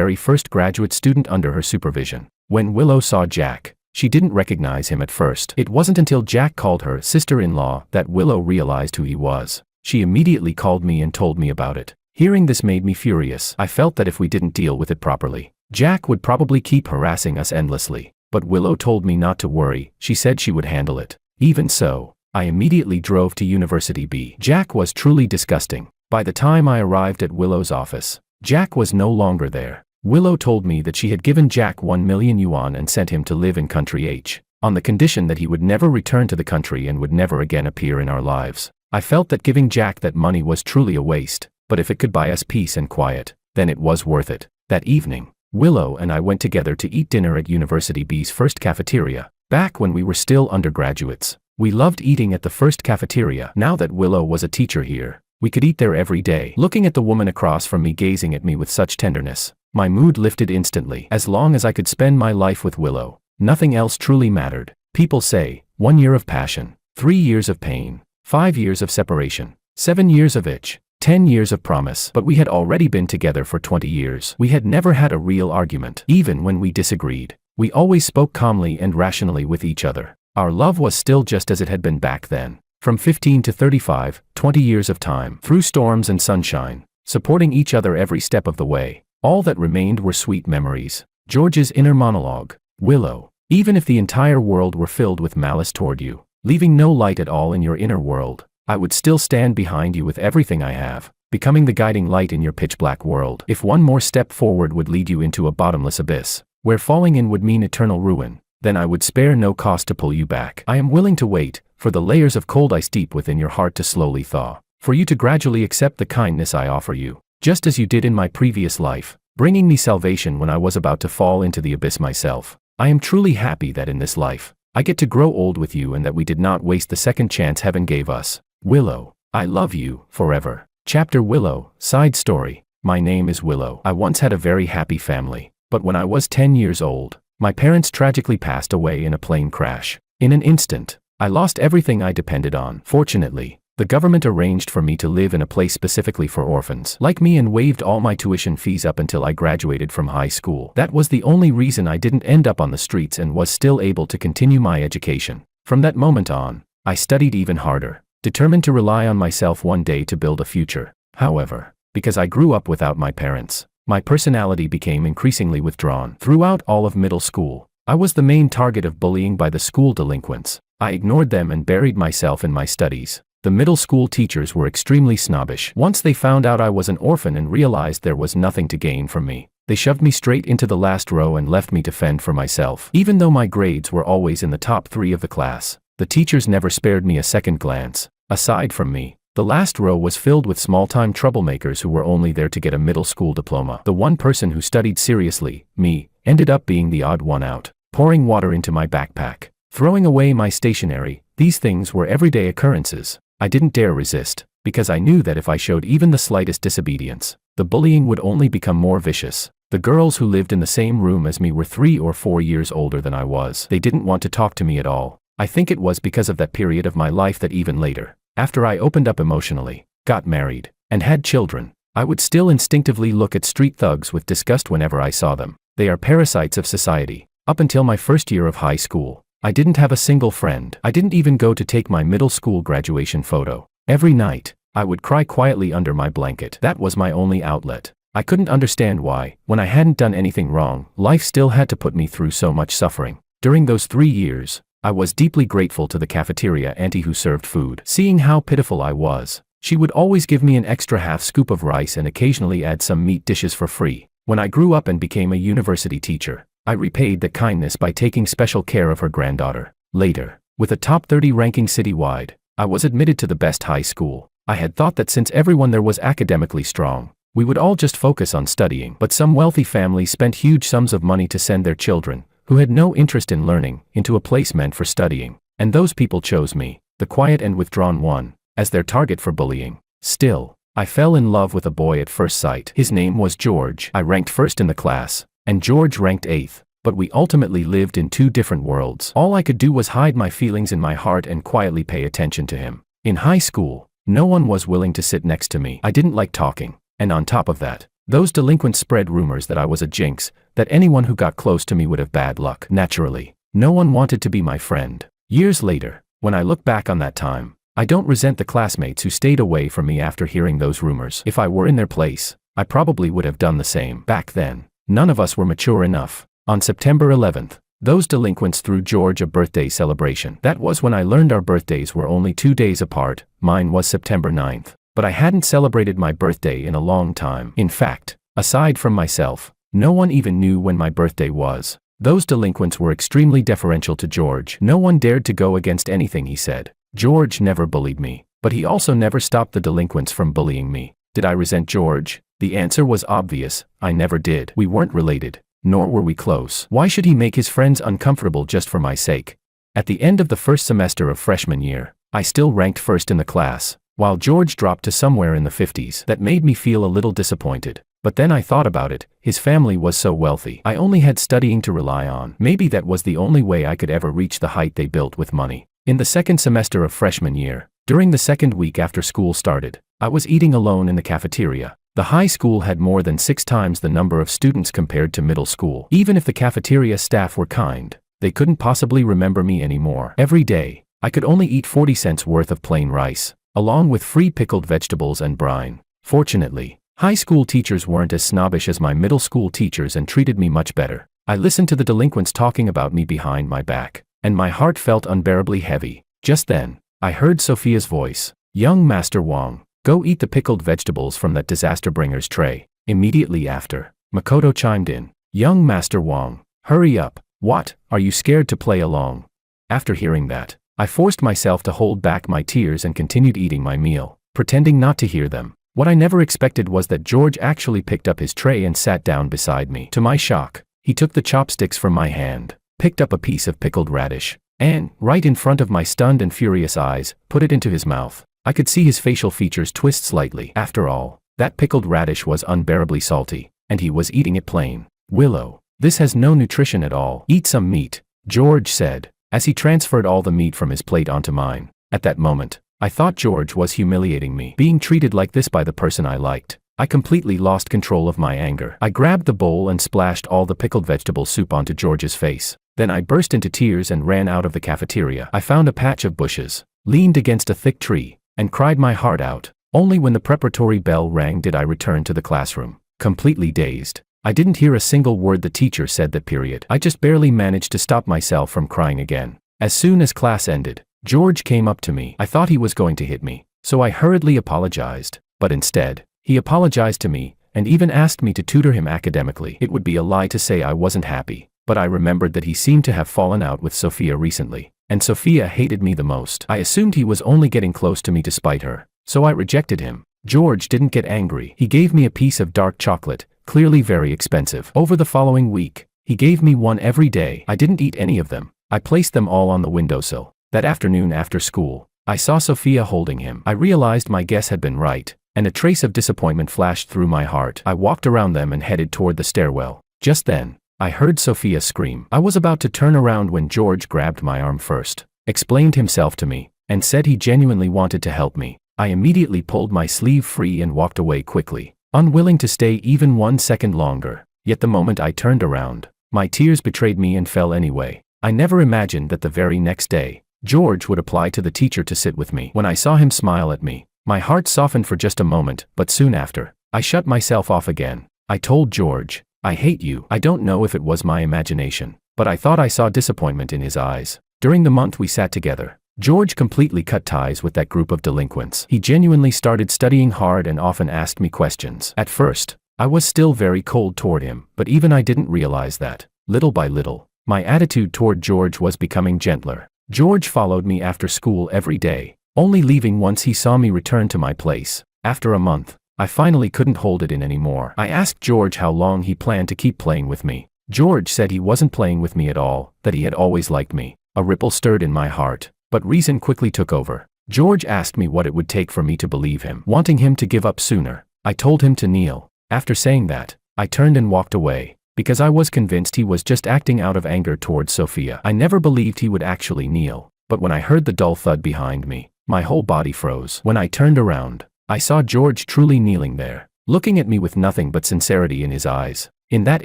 very first graduate student under her supervision. When Willow saw Jack, she didn't recognize him at first. It wasn't until Jack called her sister-in-law that Willow realized who he was. She immediately called me and told me about it. Hearing this made me furious. I felt that if we didn't deal with it properly, Jack would probably keep harassing us endlessly. But Willow told me not to worry. She said she would handle it. Even so, I immediately drove to University B. Jack was truly disgusting. By the time I arrived at Willow's office, Jack was no longer there. Willow told me that she had given Jack 1 million yuan and sent him to live in country H, on the condition that he would never return to the country and would never again appear in our lives. I felt that giving Jack that money was truly a waste, but if it could buy us peace and quiet, then it was worth it. That evening, Willow and I went together to eat dinner at University B's first cafeteria. Back when we were still undergraduates, we loved eating at the first cafeteria. Now that Willow was a teacher here, we could eat there every day. Looking at the woman across from me gazing at me with such tenderness, my mood lifted instantly. As long as I could spend my life with Willow, nothing else truly mattered. People say, 1 year of passion, 3 years of pain, 5 years of separation, 7 years of itch, 10 years of promise. But we had already been together for 20 years. We had never had a real argument. Even when we disagreed, we always spoke calmly and rationally with each other. Our love was still just as it had been back then. From 15 to 35, 20 years of time, through storms and sunshine, supporting each other every step of the way. All that remained were sweet memories. George's inner monologue. Willow, even if the entire world were filled with malice toward you, leaving no light at all in your inner world, I would still stand behind you with everything I have, becoming the guiding light in your pitch-black world. If one more step forward would lead you into a bottomless abyss, where falling in would mean eternal ruin, then I would spare no cost to pull you back. I am willing to wait, for the layers of cold ice deep within your heart to slowly thaw, for you to gradually accept the kindness I offer you, just as you did in my previous life, bringing me salvation when I was about to fall into the abyss myself. I am truly happy that in this life, I get to grow old with you and that we did not waste the second chance heaven gave us. Willow, I love you, forever. Chapter Willow, side story. My name is Willow. I once had a very happy family, but when I was 10 years old, my parents tragically passed away in a plane crash. In an instant, I lost everything I depended on. Fortunately, the government arranged for me to live in a place specifically for orphans like me and waived all my tuition fees up until I graduated from high school. That was the only reason I didn't end up on the streets and was still able to continue my education. From that moment on, I studied even harder, determined to rely on myself one day to build a future. However, because I grew up without my parents, my personality became increasingly withdrawn. Throughout all of middle school, I was the main target of bullying by the school delinquents. I ignored them and buried myself in my studies. The middle school teachers were extremely snobbish. Once they found out I was an orphan and realized there was nothing to gain from me, they shoved me straight into the last row and left me to fend for myself. Even though my grades were always in the top 3 of the class, the teachers never spared me a second glance. Aside from me, the last row was filled with small-time troublemakers who were only there to get a middle school diploma. The one person who studied seriously, me, ended up being the odd one out, pouring water into my backpack, throwing away my stationery. These things were everyday occurrences. I didn't dare resist, because I knew that if I showed even the slightest disobedience, the bullying would only become more vicious. The girls who lived in the same room as me were 3 or 4 years older than I was. They didn't want to talk to me at all. I think it was because of that period of my life that even later, after I opened up emotionally, got married, and had children, I would still instinctively look at street thugs with disgust whenever I saw them. They are parasites of society. Up until my first year of high school, I didn't have a single friend. I didn't even go to take my middle school graduation photo. Every night, I would cry quietly under my blanket. That was my only outlet. I couldn't understand why, when I hadn't done anything wrong, life still had to put me through so much suffering. During those 3 years, I was deeply grateful to the cafeteria auntie who served food. Seeing how pitiful I was, she would always give me an extra half scoop of rice and occasionally add some meat dishes for free. When I grew up and became a university teacher, I repaid that kindness by taking special care of her granddaughter. Later, with a top 30 ranking citywide, I was admitted to the best high school. I had thought that since everyone there was academically strong, we would all just focus on studying. But some wealthy families spent huge sums of money to send their children, who had no interest in learning, into a place meant for studying. And those people chose me, the quiet and withdrawn one, as their target for bullying. Still, I fell in love with a boy at first sight. His name was George. I ranked first in the class, and George ranked 8th, but we ultimately lived in 2 different worlds. All I could do was hide my feelings in my heart and quietly pay attention to him. In high school, no one was willing to sit next to me. I didn't like talking, and on top of that, those delinquents spread rumors that I was a jinx, that anyone who got close to me would have bad luck. Naturally, no one wanted to be my friend. Years later, when I look back on that time, I don't resent the classmates who stayed away from me after hearing those rumors. If I were in their place, I probably would have done the same. Back then, none of us were mature enough. On September 11th, those delinquents threw George a birthday celebration. That was when I learned our birthdays were only 2 days apart. Mine was September 9th. But I hadn't celebrated my birthday in a long time. In fact, aside from myself, no one even knew when my birthday was. Those delinquents were extremely deferential to George. No one dared to go against anything he said. George never bullied me, but he also never stopped the delinquents from bullying me. Did I resent George? The answer was obvious. I never did. We weren't related, nor were we close. Why should he make his friends uncomfortable just for my sake? At the end of the first semester of freshman year, I still ranked first in the class, while George dropped to somewhere in the 50s. That made me feel a little disappointed. But then I thought about it. His family was so wealthy. I only had studying to rely on. Maybe that was the only way I could ever reach the height they built with money. In the second semester of freshman year, during the second week after school started, I was eating alone in the cafeteria. The high school had more than 6 times the number of students compared to middle school. Even if the cafeteria staff were kind, They couldn't possibly remember me anymore. Every day, I could only eat 40 cents worth of plain rice, along with free pickled vegetables and brine. Fortunately, high school teachers weren't as snobbish as my middle school teachers and treated me much better. I listened to the delinquents talking about me behind my back, and my heart felt unbearably heavy. Just then, I heard Sophia's voice. "Young Master Wong, go eat the pickled vegetables from that disaster bringer's tray." Immediately after, Makoto chimed in. "Young Master Wong, hurry up. What, are you scared to play along?" After hearing that, I forced myself to hold back my tears and continued eating my meal, pretending not to hear them. What I never expected was that George actually picked up his tray and sat down beside me. To my shock, he took the chopsticks from my hand, picked up a piece of pickled radish, and, right in front of my stunned and furious eyes, put it into his mouth. I could see his facial features twist slightly. After all, that pickled radish was unbearably salty, and he was eating it plain. "Willow, this has no nutrition at all. Eat some meat," George said, as he transferred all the meat from his plate onto mine. At that moment, I thought George was humiliating me. Being treated like this by the person I liked, I completely lost control of my anger. I grabbed the bowl and splashed all the pickled vegetable soup onto George's face. Then I burst into tears and ran out of the cafeteria. I found a patch of bushes, leaned against a thick tree, and cried my heart out. Only when the preparatory bell rang did I return to the classroom, completely dazed. I didn't hear a single word the teacher said that period. I just barely managed to stop myself from crying again. As soon as class ended, George came up to me. I thought he was going to hit me, so I hurriedly apologized. But instead, he apologized to me, and even asked me to tutor him academically. It would be a lie to say I wasn't happy, but I remembered that he seemed to have fallen out with Sophia recently, and Sophia hated me the most. I assumed he was only getting close to me to spite her, so I rejected him. George didn't get angry. He gave me a piece of dark chocolate, clearly very expensive. Over the following week, he gave me one every day. I didn't eat any of them. I placed them all on the windowsill. That afternoon after school, I saw Sophia holding him. I realized my guess had been right, and a trace of disappointment flashed through my heart. I walked around them and headed toward the stairwell. Just then, I heard Sophia scream. I was about to turn around when George grabbed my arm first, explained himself to me, and said he genuinely wanted to help me. I immediately pulled my sleeve free and walked away quickly, unwilling to stay even 1 second longer. Yet the moment I turned around, my tears betrayed me and fell anyway. I never imagined that the very next day, George would apply to the teacher to sit with me. When I saw him smile at me, my heart softened for just a moment, but soon after, I shut myself off again. I told George, "I hate you." I don't know if it was my imagination, but I thought I saw disappointment in his eyes. During the month we sat together, George completely cut ties with that group of delinquents. He genuinely started studying hard and often asked me questions. At first, I was still very cold toward him, but even I didn't realize that, little by little, my attitude toward George was becoming gentler. George followed me after school every day, only leaving once he saw me return to my place. After a month, I finally couldn't hold it in anymore. I asked George how long he planned to keep playing with me. George said he wasn't playing with me at all, that he had always liked me. A ripple stirred in my heart, but reason quickly took over. George asked me what it would take for me to believe him, wanting him to give up sooner. I told him to kneel. After saying that, I turned and walked away, because I was convinced he was just acting out of anger towards Sophia. I never believed he would actually kneel, but when I heard the dull thud behind me, my whole body froze. When I turned around, I saw George truly kneeling there, looking at me with nothing but sincerity in his eyes. In that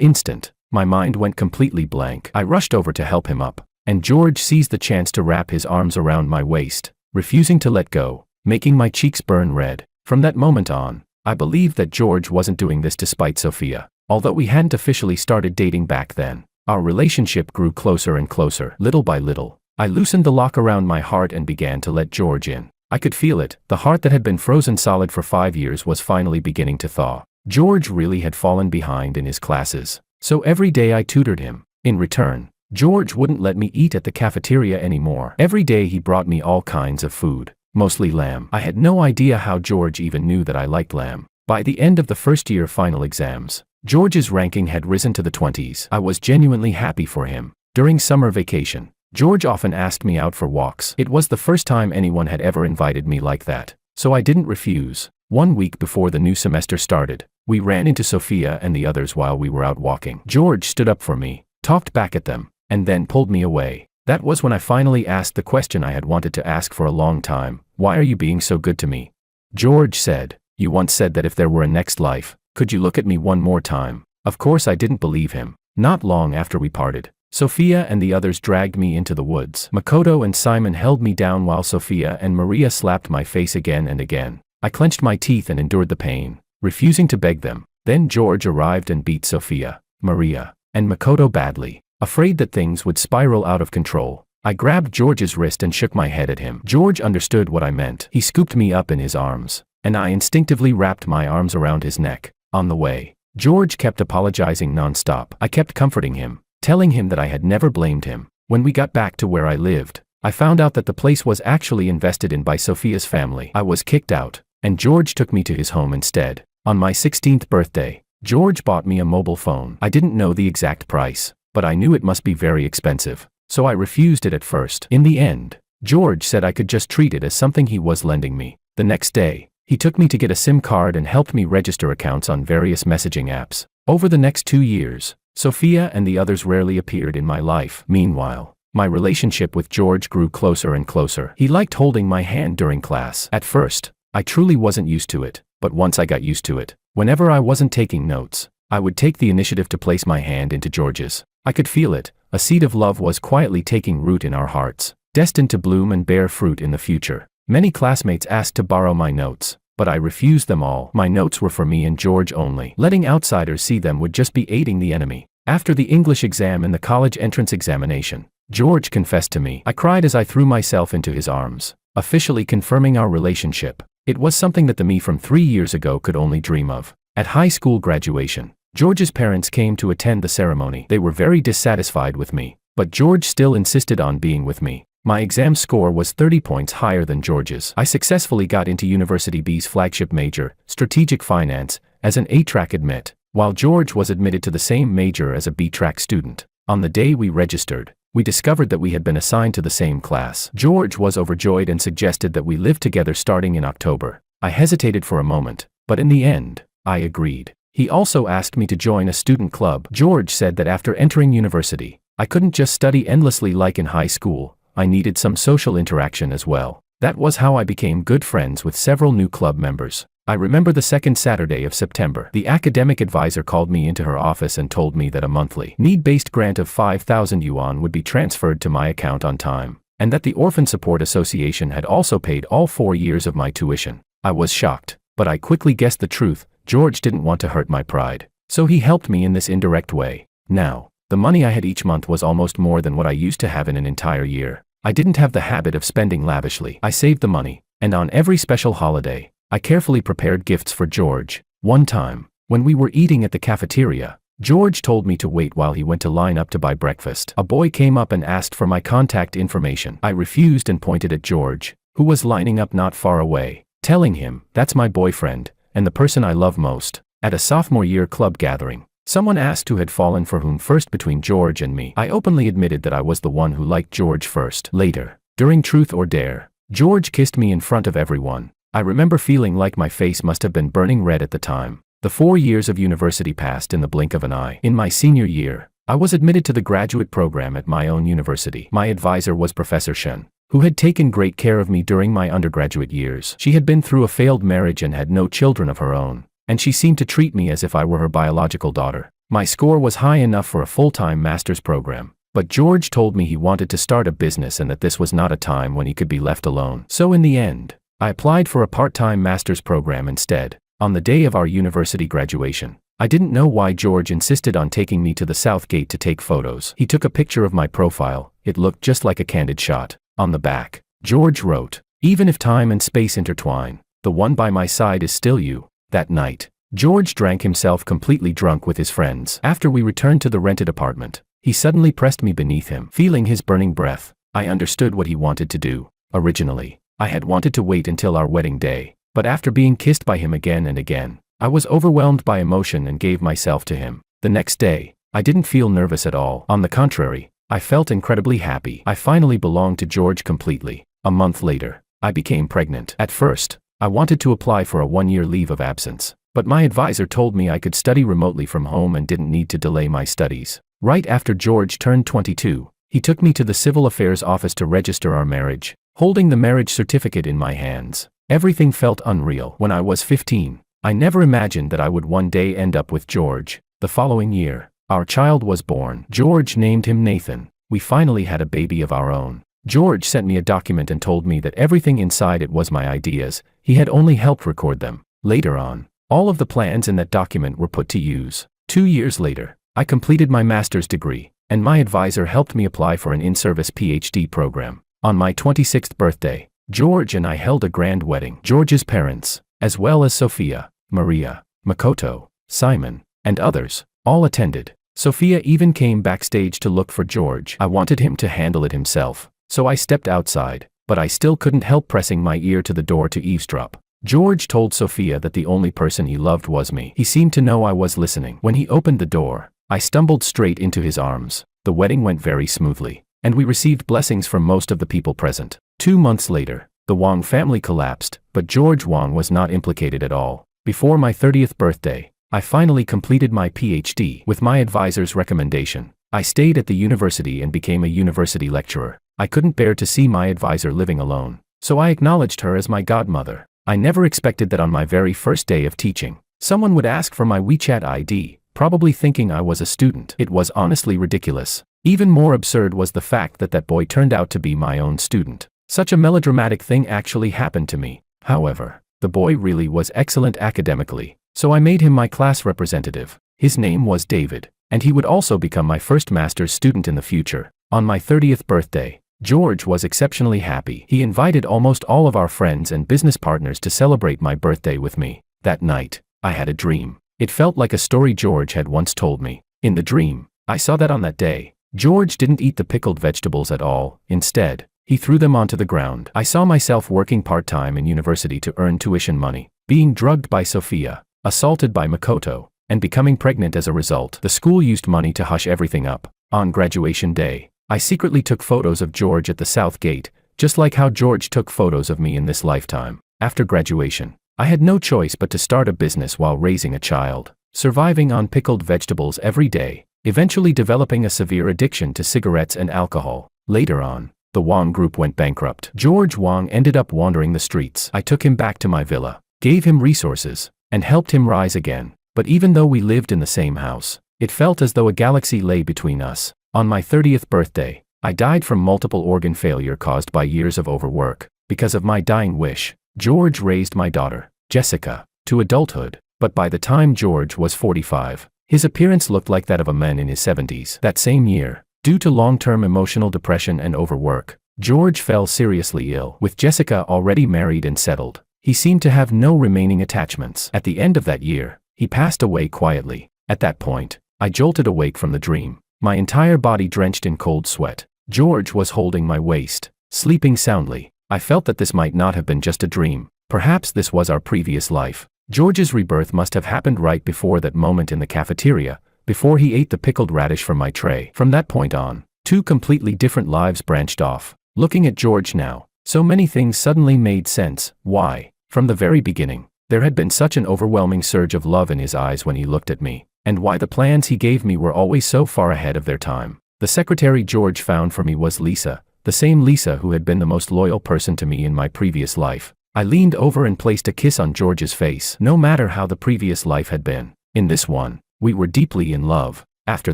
instant, my mind went completely blank. I rushed over to help him up, and George seized the chance to wrap his arms around my waist, refusing to let go, making my cheeks burn red. From that moment on, I believed that George wasn't doing this to spite Sophia. Although we hadn't officially started dating back then, our relationship grew closer and closer. Little by little, I loosened the lock around my heart and began to let George in. I could feel it. The heart that had been frozen solid for 5 years was finally beginning to thaw. George really had fallen behind in his classes, so every day I tutored him. In return, George wouldn't let me eat at the cafeteria anymore. Every day he brought me all kinds of food, mostly lamb. I had no idea how George even knew that I liked lamb. By the end of the first year final exams, George's ranking had risen to the 20s. I was genuinely happy for him. During summer vacation, George often asked me out for walks. It was the first time anyone had ever invited me like that, so I didn't refuse. 1 week before the new semester started, we ran into Sophia and the others while we were out walking. George stood up for me, talked back at them, and then pulled me away. That was when I finally asked the question I had wanted to ask for a long time. "Why are you being so good to me?" George said, "You once said that if there were a next life, could you look at me one more time?" Of course I didn't believe him. Not long after we parted, Sophia and the others dragged me into the woods. Makoto and Simon held me down while Sophia and Maria slapped my face again and again. I clenched my teeth and endured the pain, refusing to beg them. Then George arrived and beat Sophia, Maria, and Makoto badly. Afraid that things would spiral out of control, I grabbed George's wrist and shook my head at him. George understood what I meant. He scooped me up in his arms, and I instinctively wrapped my arms around his neck. On the way, George kept apologizing nonstop. I kept comforting him, telling him that I had never blamed him. When we got back to where I lived, I found out that the place was actually invested in by Sophia's family. I was kicked out, and George took me to his home instead. On my 16th birthday, George bought me a mobile phone. I didn't know the exact price, but I knew it must be very expensive, so I refused it at first. In the end, George said I could just treat it as something he was lending me. The next day, he took me to get a SIM card and helped me register accounts on various messaging apps. Over the next 2 years, Sophia and the others rarely appeared in my life. Meanwhile, my relationship with George grew closer and closer. He liked holding my hand during class. At first, I truly wasn't used to it, but once I got used to it, whenever I wasn't taking notes, I would take the initiative to place my hand into George's. I could feel it. A seed of love was quietly taking root in our hearts, destined to bloom and bear fruit in the future. Many classmates asked to borrow my notes, but I refused them all. My notes were for me and George only. Letting outsiders see them would just be aiding the enemy. After the English exam and the college entrance examination, George confessed to me. I cried as I threw myself into his arms, officially confirming our relationship. It was something that the me from 3 years ago could only dream of. At high school graduation, George's parents came to attend the ceremony. They were very dissatisfied with me, but George still insisted on being with me. My exam score was 30 points higher than George's. I successfully got into University B's flagship major, Strategic Finance, as an A-track admit, while George was admitted to the same major as a B-track student. On the day we registered, we discovered that we had been assigned to the same class. George was overjoyed and suggested that we live together starting in October. I hesitated for a moment, but in the end, I agreed. He also asked me to join a student club. George said that after entering university, I couldn't just study endlessly like in high school. I needed some social interaction as well. That was how I became good friends with several new club members. I remember the second Saturday of September. The academic advisor called me into her office and told me that a monthly, need-based grant of 5,000 yuan would be transferred to my account on time, and that the Orphan Support Association had also paid all 4 years of my tuition. I was shocked, but I quickly guessed the truth. George didn't want to hurt my pride, so he helped me in this indirect way. Now, the money I had each month was almost more than what I used to have in an entire year. I didn't have the habit of spending lavishly. I saved the money, and on every special holiday, I carefully prepared gifts for George. One time, when we were eating at the cafeteria, George told me to wait while he went to line up to buy breakfast. A boy came up and asked for my contact information. I refused and pointed at George, who was lining up not far away, telling him, "That's my boyfriend, and the person I love most." At a sophomore year club gathering, someone asked who had fallen for whom first between George and me. I openly admitted that I was the one who liked George first. Later, during Truth or Dare, George kissed me in front of everyone. I remember feeling like my face must have been burning red at the time. The 4 years of university passed in the blink of an eye. In my senior year, I was admitted to the graduate program at my own university. My advisor was Professor Shen, who had taken great care of me during my undergraduate years. She had been through a failed marriage and had no children of her own, and she seemed to treat me as if I were her biological daughter. My score was high enough for a full-time master's program, but George told me he wanted to start a business and that this was not a time when he could be left alone. So in the end, I applied for a part-time master's program instead. On the day of our university graduation, I didn't know why George insisted on taking me to the south gate to take photos. He took a picture of my profile. It looked just like a candid shot. On the back, George wrote, "Even if time and space intertwine, the one by my side is still you." That night, George drank himself completely drunk with his friends. After we returned to the rented apartment, he suddenly pressed me beneath him. Feeling his burning breath, I understood what he wanted to do. Originally, I had wanted to wait until our wedding day, but after being kissed by him again and again, I was overwhelmed by emotion and gave myself to him. The next day, I didn't feel nervous at all. On the contrary, I felt incredibly happy. I finally belonged to George completely. A month later, I became pregnant. At first, I wanted to apply for a 1-year leave of absence, but my advisor told me I could study remotely from home and didn't need to delay my studies. Right after George turned 22, he took me to the civil affairs office to register our marriage, holding the marriage certificate in my hands. Everything felt unreal. When I was 15, I never imagined that I would one day end up with George. The following year, Our child was born. George named him Nathan. We finally had a baby of our own. George sent me a document and told me that everything inside it was my ideas. He had only helped record them. Later on, all of the plans in that document were put to use. 2 years later, I completed my master's degree, and my advisor helped me apply for an in-service PhD program. On my 26th birthday, George and I held a grand wedding. George's parents, as well as Sophia, Maria, Makoto, Simon, and others, all attended. Sophia even came backstage to look for George. I wanted him to handle it himself, so I stepped outside, but I still couldn't help pressing my ear to the door to eavesdrop. George told Sophia that the only person he loved was me. He seemed to know I was listening. When he opened the door, I stumbled straight into his arms. The wedding went very smoothly, and we received blessings from most of the people present. 2 months later, the Wang family collapsed, but George Wang was not implicated at all. Before my 30th birthday, I finally completed my PhD with my advisor's recommendation. I stayed at the university and became a university lecturer. I couldn't bear to see my advisor living alone, so I acknowledged her as my godmother. I never expected that on my very first day of teaching, someone would ask for my WeChat ID, probably thinking I was a student. It was honestly ridiculous. Even more absurd was the fact that that boy turned out to be my own student. Such a melodramatic thing actually happened to me. However, the boy really was excellent academically, so I made him my class representative. His name was David, and he would also become my first master's student in the future. On my 30th birthday, George was exceptionally happy. He invited almost all of our friends and business partners to celebrate my birthday with me. That night, I had a dream. It felt like a story George had once told me. In the dream, I saw that on that day, George didn't eat the pickled vegetables at all. Instead, he threw them onto the ground. I saw myself working part-time in university to earn tuition money, being drugged by Sophia, assaulted by Makoto, and becoming pregnant as a result. The school used money to hush everything up. On graduation day, I secretly took photos of George at the South Gate, just like how George took photos of me in this lifetime. After graduation, I had no choice but to start a business while raising a child, surviving on pickled vegetables every day, eventually developing a severe addiction to cigarettes and alcohol. Later on, the Wang group went bankrupt. George Wang ended up wandering the streets. I took him back to my villa, gave him resources, and helped him rise again. But even though we lived in the same house, it felt as though a galaxy lay between us. On my 30th birthday, I died from multiple organ failure caused by years of overwork. Because of my dying wish, George raised my daughter, Jessica, to adulthood. But by the time George was 45, his appearance looked like that of a man in his 70s. That same year, due to long-term emotional depression and overwork, George fell seriously ill. With Jessica already married and settled, he seemed to have no remaining attachments. At the end of that year, he passed away quietly. At that point, I jolted awake from the dream, my entire body drenched in cold sweat. George was holding my waist, sleeping soundly. I felt that this might not have been just a dream. Perhaps this was our previous life. George's rebirth must have happened right before that moment in the cafeteria, before he ate the pickled radish from my tray. From that point on, 2 completely different lives branched off. Looking at George now, so many things suddenly made sense. Why? From the very beginning, there had been such an overwhelming surge of love in his eyes when he looked at me, and why the plans he gave me were always so far ahead of their time. The secretary George found for me was Lisa, the same Lisa who had been the most loyal person to me in my previous life. I leaned over and placed a kiss on George's face. No matter how the previous life had been, in this one, we were deeply in love. After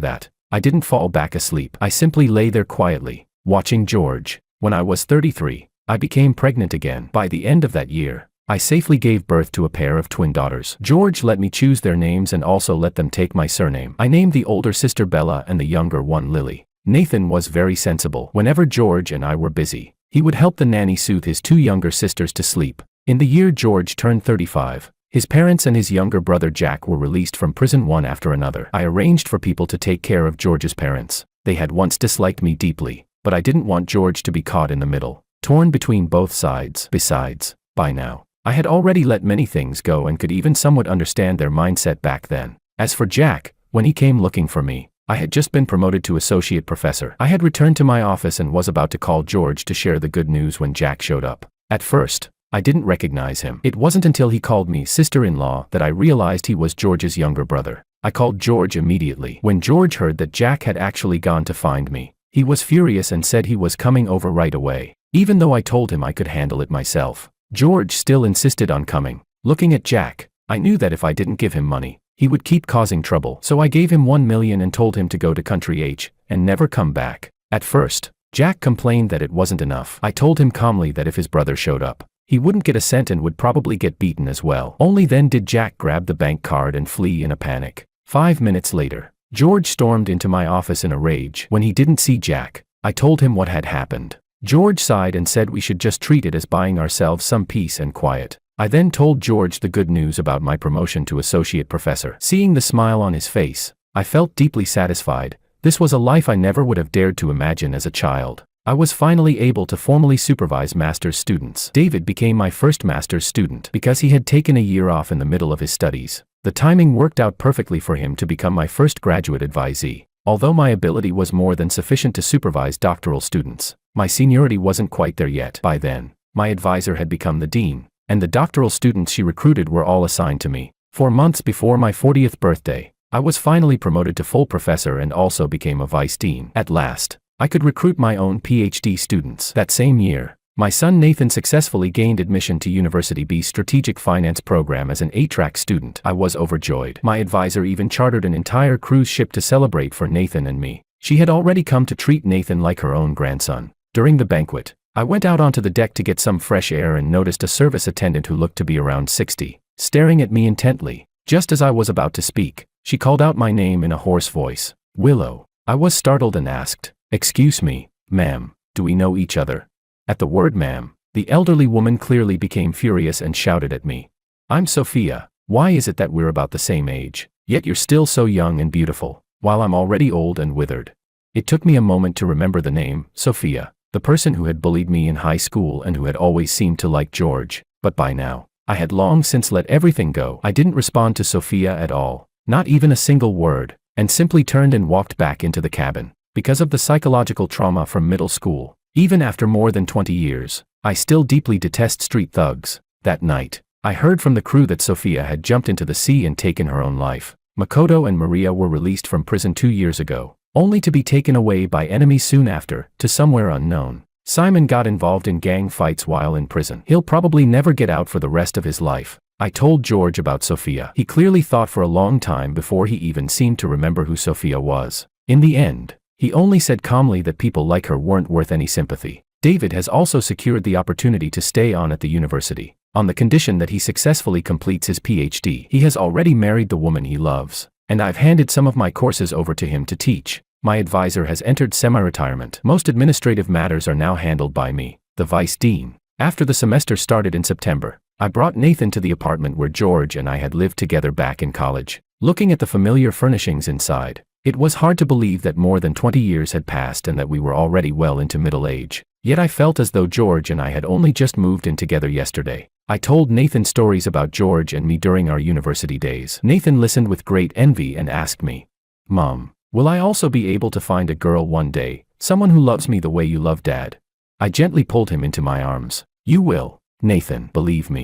that, I didn't fall back asleep. I simply lay there quietly, watching George. When I was 33, I became pregnant again. By the end of that year, I safely gave birth to a pair of twin daughters. George let me choose their names and also let them take my surname. I named the older sister Bella and the younger one Lily. Nathan was very sensible. Whenever George and I were busy, he would help the nanny soothe his 2 younger sisters to sleep. In the year George turned 35, his parents and his younger brother Jack were released from prison one after another. I arranged for people to take care of George's parents. They had once disliked me deeply, but I didn't want George to be caught in the middle, torn between both sides. Besides, by now, I had already let many things go and could even somewhat understand their mindset back then. As for Jack, when he came looking for me, I had just been promoted to associate professor. I had returned to my office and was about to call George to share the good news when Jack showed up. At first, I didn't recognize him. It wasn't until he called me sister-in-law that I realized he was George's younger brother. I called George immediately. When George heard that Jack had actually gone to find me, he was furious and said he was coming over right away. Even though I told him I could handle it myself, George still insisted on coming. Looking at Jack, I knew that if I didn't give him money, He would keep causing trouble, so I gave him $1 million and told him to go to country H and never come back. At first, Jack complained that it wasn't enough. I told him calmly that if his brother showed up, he wouldn't get a cent and would probably get beaten as well. Only then did Jack grab the bank card and flee in a panic. 5 minutes later, George stormed into my office in a rage. When he didn't see Jack, I told him what had happened. George sighed and said we should just treat it as buying ourselves some peace and quiet. I then told George the good news about my promotion to associate professor. Seeing the smile on his face, I felt deeply satisfied. This was a life I never would have dared to imagine as a child. I was finally able to formally supervise master's students. David became my first master's student because he had taken a year off in the middle of his studies. The timing worked out perfectly for him to become my first graduate advisee. Although my ability was more than sufficient to supervise doctoral students, my seniority wasn't quite there yet. By then, my advisor had become the dean, and the doctoral students she recruited were all assigned to me. 4 months before my 40th birthday, I was finally promoted to full professor and also became a vice dean. At last, I could recruit my own PhD students. That same year, my son Nathan successfully gained admission to University B's Strategic Finance program as an 8-track student. I was overjoyed. My advisor even chartered an entire cruise ship to celebrate for Nathan and me. She had already come to treat Nathan like her own grandson. During the banquet, I went out onto the deck to get some fresh air and noticed a service attendant who looked to be around 60, staring at me intently. Just as I was about to speak, she called out my name in a hoarse voice. Willow. I was startled and asked, "Excuse me, ma'am, do we know each other?" At the word ma'am, the elderly woman clearly became furious and shouted at me. "I'm Sophia. Why is it that we're about the same age, yet you're still so young and beautiful, while I'm already old and withered?" It took me a moment to remember the name, Sophia, the person who had bullied me in high school and who had always seemed to like George, but by now, I had long since let everything go. I didn't respond to Sophia at all, not even a single word, and simply turned and walked back into the cabin. Because of the psychological trauma from middle school, even after more than 20 years, I still deeply detest street thugs. That night, I heard from the crew that Sophia had jumped into the sea and taken her own life. Makoto and Maria were released from prison 2 years ago, only to be taken away by enemies soon after, to somewhere unknown. Simon got involved in gang fights while in prison. He'll probably never get out for the rest of his life. I told George about Sophia. He clearly thought for a long time before he even seemed to remember who Sophia was. In the end, he only said calmly that people like her weren't worth any sympathy. David has also secured the opportunity to stay on at the university, on the condition that he successfully completes his PhD. He has already married the woman he loves, and I've handed some of my courses over to him to teach. My advisor has entered semi-retirement. Most administrative matters are now handled by me, the vice dean. After the semester started in September, I brought Nathan to the apartment where George and I had lived together back in college. Looking at the familiar furnishings inside, it was hard to believe that more than 20 years had passed and that we were already well into middle age. Yet I felt as though George and I had only just moved in together yesterday. I told Nathan stories about George and me during our university days. Nathan listened with great envy and asked me, "Mom, will I also be able to find a girl one day, someone who loves me the way you love Dad?" I gently pulled him into my arms. "You will, Nathan, believe me.